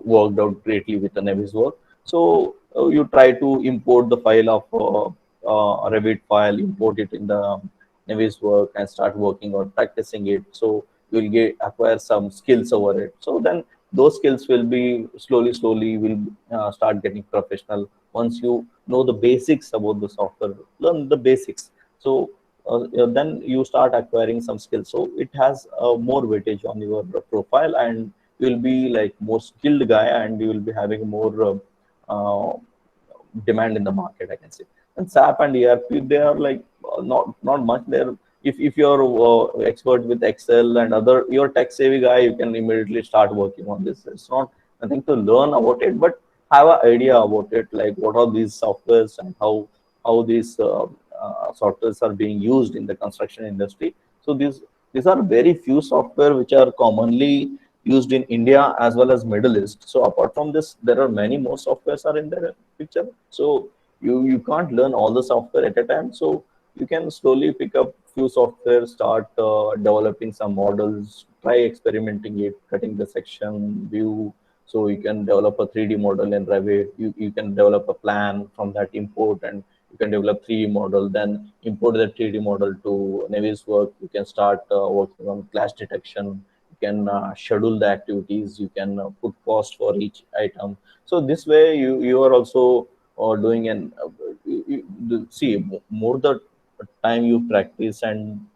worked out greatly with the Nevis work. So you try to import the file of Revit file, import it in the Navy's work and start working or practicing it. So you'll get acquire some skills over it. So then those skills will be slowly will start getting professional. Once you know the basics about the software, learn the basics. So then you start acquiring some skills. So it has more weightage on your profile, and you'll be like more skilled guy, and you will be having more demand in the market, I can say. And SAP and ERP, they are like not much there. If you're expert with Excel and other, you're tech savvy guy, you can immediately start working on this. It's not nothing to learn about it, but have an idea about it, like what are these softwares and how these softwares are being used in the construction industry. So these are very few software which are commonly used in India as well as Middle East. So apart from this, there are many more softwares are in the picture. So you can't learn all the software at a time. So you can slowly pick up few software, start developing some models, try experimenting it, cutting the section view. So you can develop a 3D model in Revit. You can develop a plan from that import, and you can develop 3D model, then import the 3D model to Navis work. You can start working on clash detection. You can schedule the activities. You can put cost for each item. So this way you are also doing an see more the time you practice, and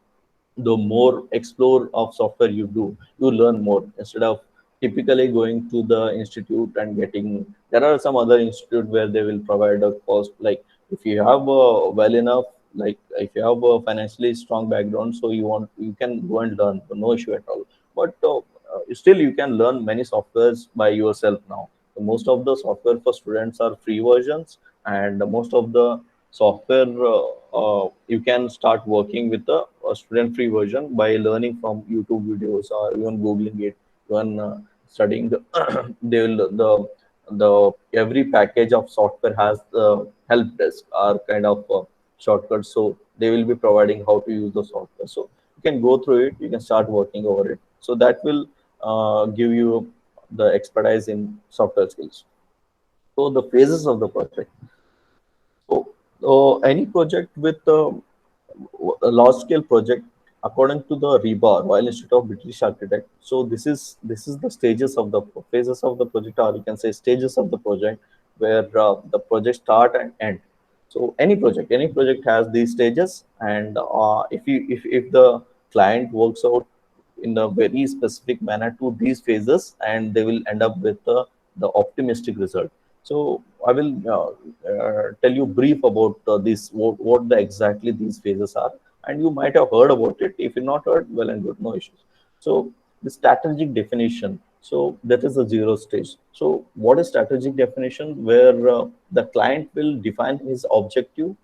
the more explore of software you do, you learn more instead of typically going to the institute and getting. There are some other institute where they will provide a cost, like if you have well enough, like if you have a financially strong background, so you can go and learn, no issue at all. But still you can learn many softwares by yourself now. So most of the software for students are free versions, and most of the software you can start working with a student free version by learning from YouTube videos or even googling it, even studying the they will the every package of software has the help desk or kind of shortcuts. So they will be providing how to use the software. So you can go through it, you can start working over it. So that will give you the expertise in software skills. So the phases of the project. So any project with a large scale project, according to the REBAR, Royal Institute of British Architect. So this is the stages of the phases of the project, or you can say stages of the project, where the project start and end. So any project has these stages, and if the client works out in a very specific manner to these phases, and they will end up with the optimistic result. So I will tell you brief about this, what the exactly these phases are, and you might have heard about it. If you not heard, well and good, no issues. So the strategic definition. So that is the zero stage. So what is strategic definition? Where the client will define his objective,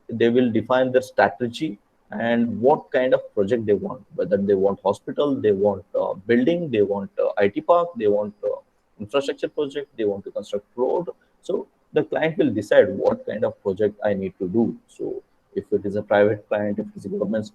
they will define their strategy and what kind of project they want. Whether they want hospital, they want building, they want IT park, they want infrastructure project, they want to construct road. So the client will decide what kind of project I need to do. So if it is a private client, if it is a government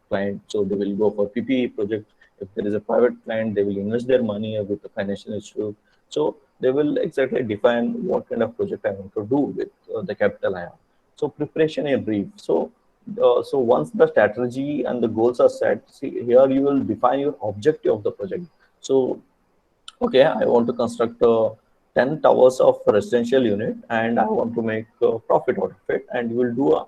client, so they will go for PPE project. If there is a private client, they will invest their money with the financial issue. So they will exactly define what kind of project I want to do with the capital I have. So preparation in brief. So once the strategy and the goals are set, see here you will define your objective of the project. So okay, I want to construct 10 towers of residential unit, and I want to make profit out of it, and you will do a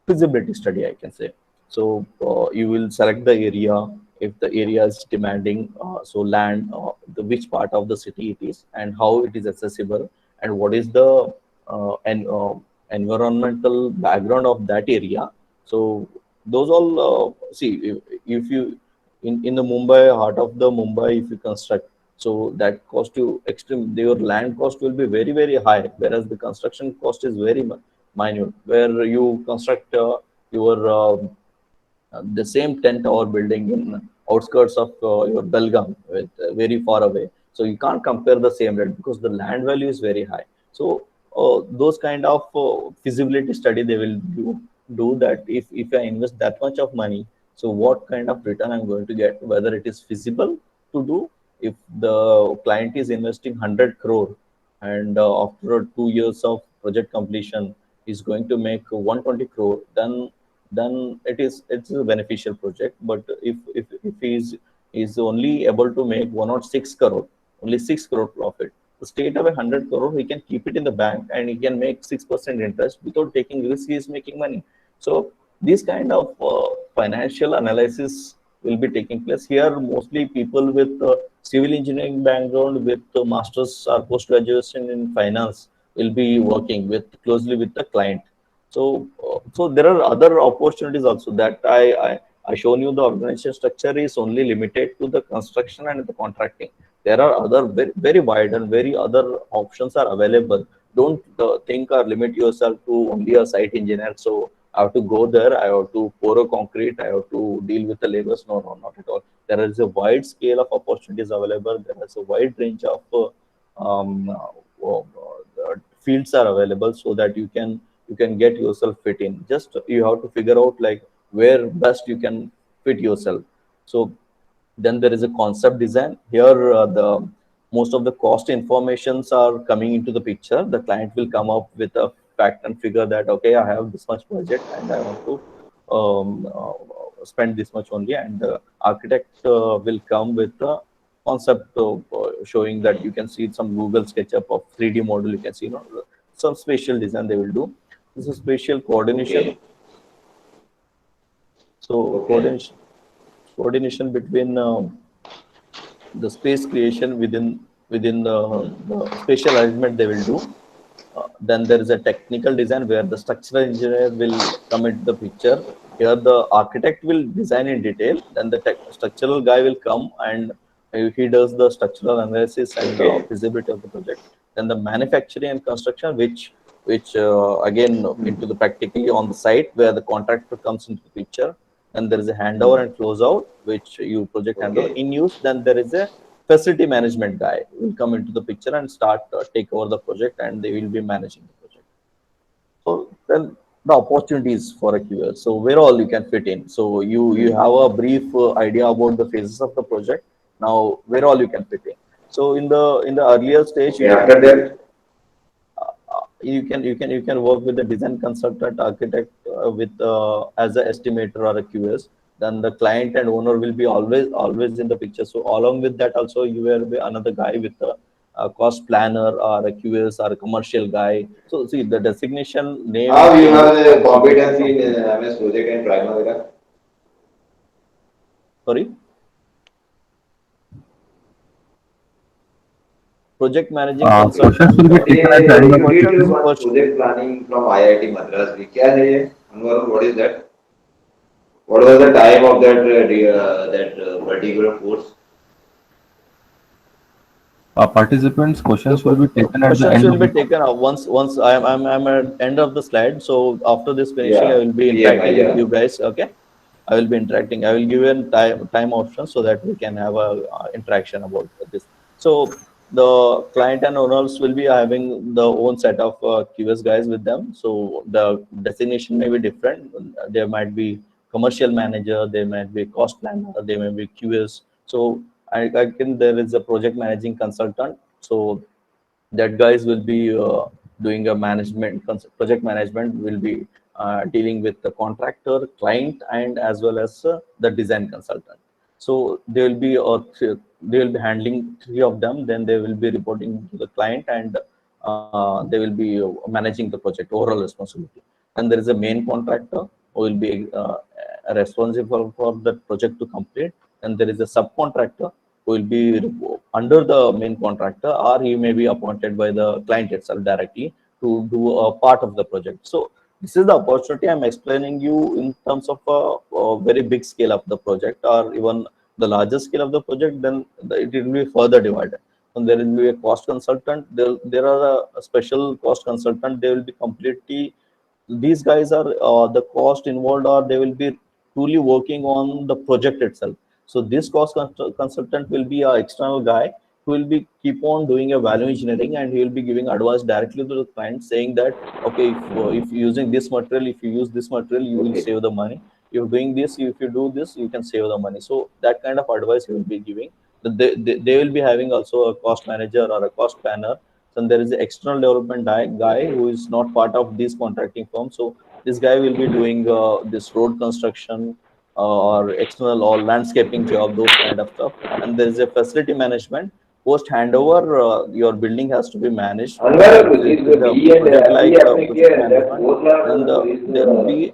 feasibility study, I can say. So you will select the area, if the area is demanding, so land, which part of the city it is, and how it is accessible, and what is the environmental background of that area. So those all, see, if you in the Mumbai, heart of the Mumbai, if you construct, so that cost you extreme. Your land cost will be very very high, whereas the construction cost is very minute. Where you construct your the same 10 tower building in outskirts of your Belgaum, with, very far away. So you can't compare the same rate because the land value is very high. So those kind of feasibility study they will do that if I invest that much of money, so what kind of return I'm going to get, whether it is feasible to do. If the client is investing 100 crore, and after 2 years of project completion is going to make 120 crore, then it's a beneficial project. But if he's only able to make 106 crore, only 6 crore profit, so straight away 100 crore he can keep it in the bank, and he can make 6% interest without taking risk. He is making money. So this kind of financial analysis will be taking place here. Mostly people with civil engineering background with masters or post graduation in finance will be working with closely with the client. So there are other opportunities also that I shown you. The organization structure is only limited to the construction and the contracting. There are other very wide and very other options are available. Don't think or limit yourself to only a site engineer. So I have to go there. I have to pour a concrete. I have to deal with the labors. No, no, not at all. There is a wide scale of opportunities available. There is a wide range of fields are available, so that you can get yourself fit in. Just you have to figure out like where best you can fit yourself. So then there is a concept design. Here the most of the cost informations are coming into the picture. The client will come up with a fact and figure that okay, I have this much budget and I want to spend this much only, and the architect will come with the concept showing that you can see some Google SketchUp of 3D model. You can see, some spatial design they will do. This is spatial coordination.
Okay.
So
Okay.
coordination between the space creation within the spatial arrangement they will do. Then there is a technical design where the structural engineer will come into the picture. Here the architect will design in detail. Then the structural guy will come, and he does the structural analysis and
Okay.
feasibility of the project. Then the manufacturing and construction, which again into the practically on the site where the contractor comes into the picture. Then there is a handover and closeout, which you project handover
Okay.
in use. Then there is a facility management guy will come into the picture and start take over the project, and they will be managing the project. So then the opportunities for a QS. So where all you can fit in. So you have a brief idea about the phases of the project. Now where all you can fit in. So in the earlier stage,
Okay. After that.
you can work with the design consultant, architect, with as a estimator or a QS. Then the client and owner will be always in the picture. So along with that also you will be another guy with cost planner or a QS or a commercial guy. So see the designation name
How you have
looks
the
completely
competency
complete.
in MS Project and Primavera?
Sorry, project managing
Questions will
consultant.
be taken at the end of
You
the
did
Questions.
session.
one project planning from IIT Madras. क्या है ये? Anwar, what is that? What was the time of that particular course?
Participants,
The
questions will be taken at the
questions
end
will
of
be
the
taken
session.
out once I'm at end of the slide. So after this finishing, I
Yeah,
will be
PMI,
interacting with
yeah.
you guys. Okay, I will be interacting. I will give you a time option so that we can have a interaction about this. So the client and owners will be having the own set of QS guys with them. So the designation may be different. There might be commercial manager, there might be cost planner, there may be QS. So I can there is a project managing consultant. So that guys will be doing a project management will be dealing with the contractor client and as well as the design consultant. So they will be handling three of them, then they will be reporting to the client, and they will be managing the project overall responsibility. And there is a main contractor who will be responsible for the project to complete, and there is a subcontractor who will be under the main contractor, or he may be appointed by the client itself directly to do a part of the project. So this is the opportunity I'm explaining you in terms of a very big scale of the project, or even the larger scale of the project. Then it will be further divided. And there will be a cost consultant. There are a special cost consultant. They will be completely, these guys are the cost involved, or they will be truly working on the project itself. So this consultant will be an external guy who will be keep on doing a value engineering, and he will be giving advice directly to the client, saying that okay, if you're using this material, if you use this material, you will
Okay.
save the money. You're doing this, if you do this, you can save the money. So that kind of advice he will be giving. They will be having also a cost manager or a cost planner. Then there is an external development guy who is not part of these contracting firms. So this guy will be doing this road construction or external or landscaping job, those kind of stuff. And there is a facility management. Post handover, your building has to be managed.
Anwar,
If it
this
is a
B and
project
MBA
like
आपने किया
project
है that
management,
both are
then there will be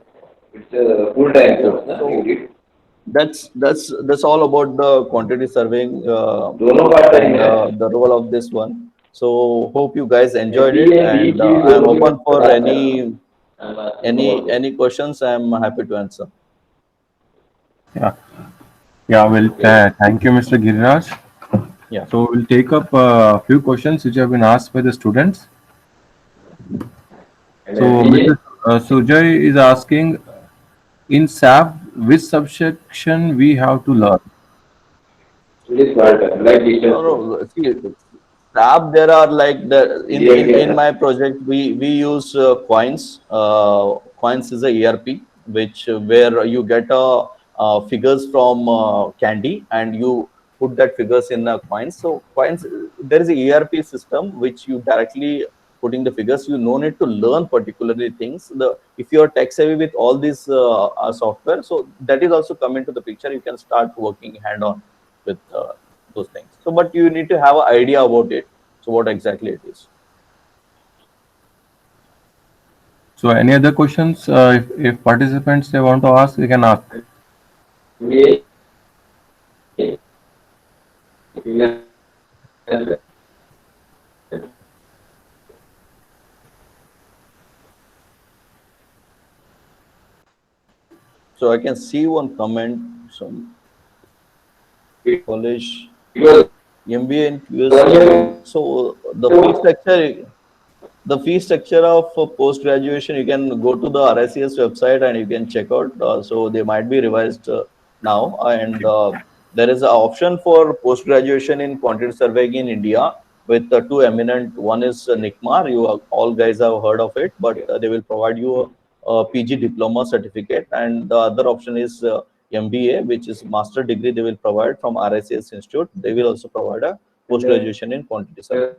it's a full time
yeah.
course ना you
So
did
that's all about the quantity surveying
दोनों part time
and
है
the role of this one. So hope you guys enjoyed it,
MBA and
and
BE
I am
दोनों में
open for
बात कर रहा हूँ I'm asking about this
any questions. I am happy to answer.
Yeah, yeah. Well,
okay
thank you, Mr. Giriraj.
Yeah.
So we'll take up a few questions which have been asked by the students.
and
So
MBA
Mr. Sujay is asking, in SAP, which subsection we have to learn?
it is part time like
No,
distance course
no. See, SAP, there are like the
clear किया
in
था
my project we use coins. Coins is a ERP which where you get figures from Candy, and you put that figures in coins. So coins, there is a ERP system which you directly putting the figures. You no need to learn particularly things. The if you are tech savvy with all these software, so that is also come into the picture. You can start working hand on with those things. So, but you need to have an idea about it. So, what exactly it is?
So any other questions? If participants they want to ask, they can ask.
So, I can see one comment. Some college MBA in QS. So, the fee structure of post graduation, you can go to the RICS website and you can check out. So they might be revised now, and there is an option for post graduation in quantity surveying in India with two eminent. One is NICMAR. All guys have heard of it, but they will provide you a PG diploma certificate, and the other option is MBA, which is master degree. They will provide from RICS Institute. They will also provide a post graduation in quantity surveying.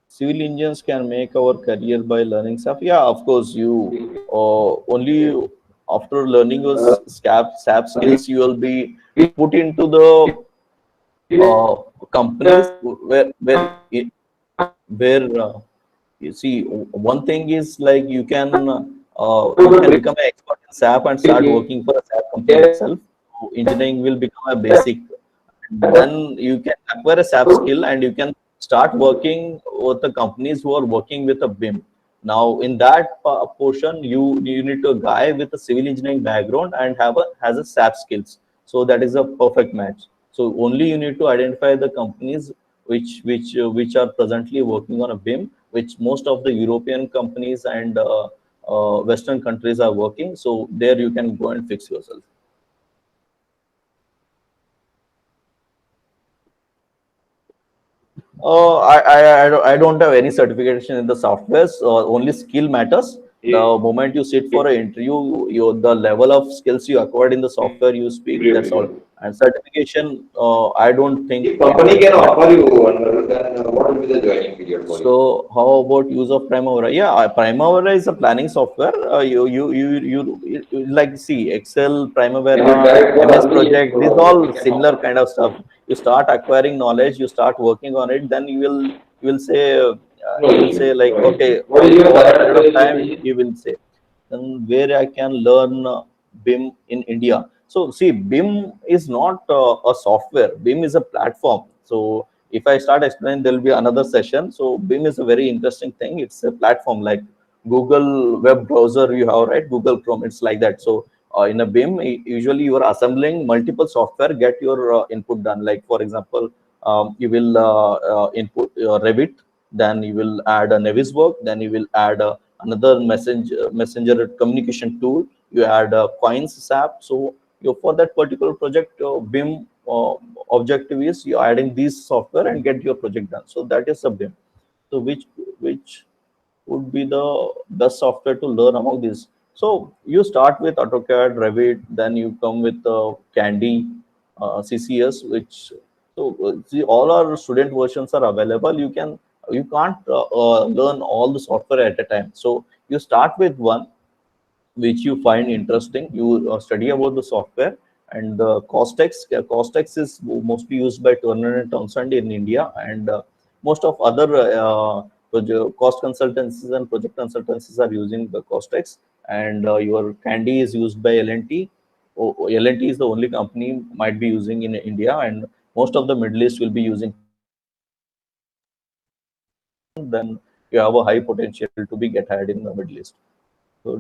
Civil engineers can make our career by learning stuff. Yeah, of course, you only after learning your SAP skills, you will be put into the companies where you see, one thing is like you can become an expert in SAP and start working for a SAP company itself. So engineering will become a basic. Then you can acquire a SAP skill and you can start working with the companies who are working with a BIM. Now, in that portion, you need a guy with a civil engineering background and has a SAP skills. So that is a perfect match. So only you need to identify the companies which are presently working on a BIM, which most of the European companies and Western countries are working. So there you can go and fix yourself. I don't have any certification in the softwares. Only skill matters. The
If,
moment you sit for an interview, the level of skills you acquired in the software you speak, that's all. And certification, I don't think
if
it
company
is
can
required.
offer you one, then what will be the joining period for you?
So how about use of Primavera? Yeah, Primavera is a planning software. Like see Excel,
Can you
Primavera,
direct what
MS
early
Project. These
we
all
can
similar
offer?
kind of stuff. You start acquiring knowledge, you start working on it, then you will say like okay,
What is your
over a
current
period of time
position?
you will say and where I can learn BIM in India. So see, BIM is not a software. BIM is a platform. So if I start explaining, there will be another session. So BIM is a very interesting thing. It's a platform like Google web browser you have, right? Google Chrome. It's like that. So in a BIM, usually you are assembling multiple software, get your input done. Like for example, you will input Revit, then you will add a Naviswork, then you will add another messenger communication tool. You add coins SAP. So you for that particular project, BIM objective is you adding these software and get your project done. So that is a BIM. So which would be the best software to learn among these? So you start with AutoCAD, Revit, then you come with Candy, CCS, which so see all our student versions are available. You can't learn all the software at a time. So you start with one which you find interesting. You study about the software and the Costex. Costex is mostly used by Turner and Townsend in India, and most of other cost consultancies and project consultancies are using the Costex. And your Candy is used by L&T. L&T is the only company might be using in India, and most of the Middle East will be using Costex. So if you learn one, then you have a high potential to be get hired in the Middle East. So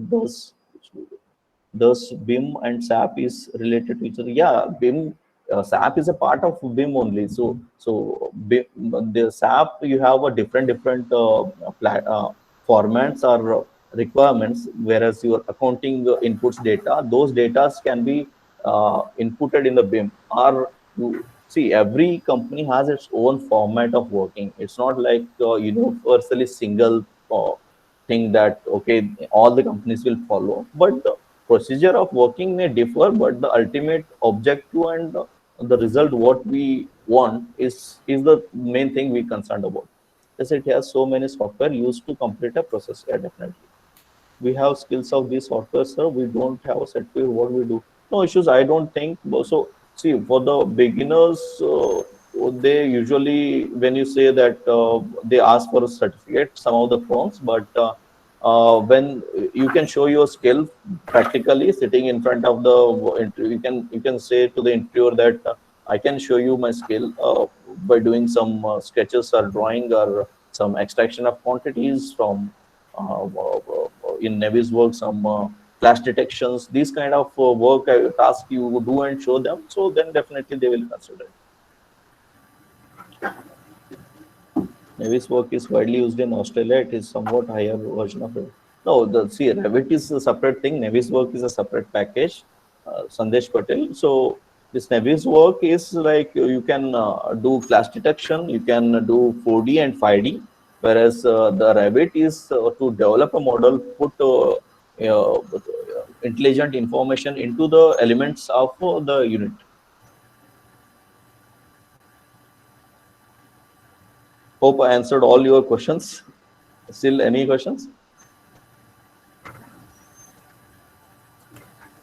thus BIM and SAP is related to each other. Yeah, BIM, SAP is a part of BIM only. So BIM, the SAP you have a different formats or requirements, whereas your accounting inputs data, those data can be inputted in the BIM. Or you see, every company has its own format of working. It's not like universally single thing that okay all the companies will follow, but the procedure of working may differ, but the ultimate objective and the result what we want is the main thing we concerned about. As it has so many software used to complete a process. Yeah, definitely we have skills of this software, sir. We don't have a certificate. What we do? No issues. I don't think so. See, for the beginners, they usually when you say that they ask for a certificate, some of the firms, but when you can show your skill practically sitting in front of the interview, you can say to the interviewer that I can show you my skill by doing some sketches or drawing or some extraction of quantities from in Navy's work, some flash detections, these kind of work task you do and show them. So then definitely they will consider it. Navy's work is widely used in Australia. It is somewhat higher version of it. No, the see Revit is a separate thing. Navy's work is a separate package. Sandesh Patel. So this Navy's work is like you can do flash detection, you can do 4D and 5D, whereas the Revit is to develop a model, put intelligent information into the elements of the unit. Hope I answered all your questions. Still any questions?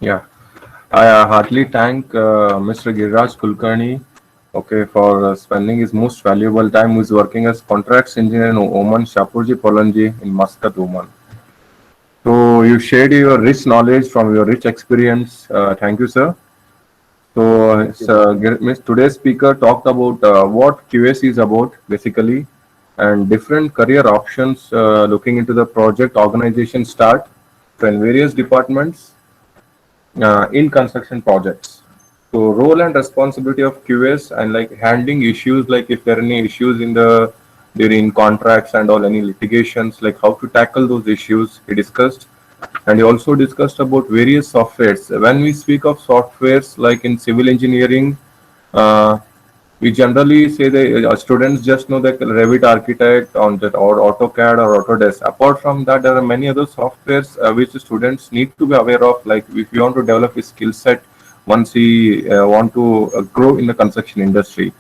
Yeah, I heartily thank Mr. Giriraj Kulkarni, okay, for spending his most valuable time. Who is working as contracts engineer in Oman, Shapoorji in Muscat, Oman. So you shared your rich knowledge from your rich experience. Thank you, sir. So
Thank you.
today's speaker talked about what QS is about basically, and different career options looking into the project organization start in various departments in construction projects. So role and responsibility of QS and like handling issues, like if there are any issues in the during contracts and all any litigations, like how to tackle those issues he discussed. And he also discussed about various softwares. When we speak of softwares like in civil engineering, uh, we generally say that students just know the Revit Architect on that or AutoCAD or Autodesk. Apart from that, there are many other softwares which students need to be aware of. Like if you want to develop a skill set, once we want to grow in the construction industry.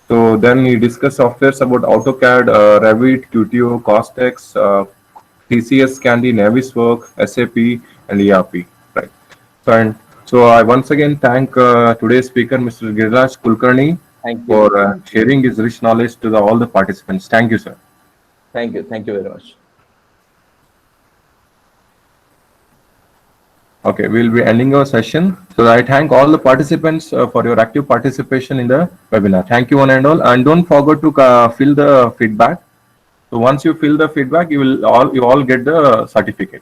So then we discuss softwares about AutoCAD, Revit, QTO, Costex, TCS, Candy, Naviswork, SAP, and ERP. Right. So I once again thank today's speaker, Mr. Giriraj Kulkarni,
Thank
for
you. Thank you.
sharing his rich knowledge to all the participants. Thank you, sir.
Thank you. Thank you very much.
Okay, we'll be ending our session. So I thank all the participants for your active participation in the webinar. Thank you one and all, and don't forget to fill the feedback. So once you fill the feedback, you all get the certificate.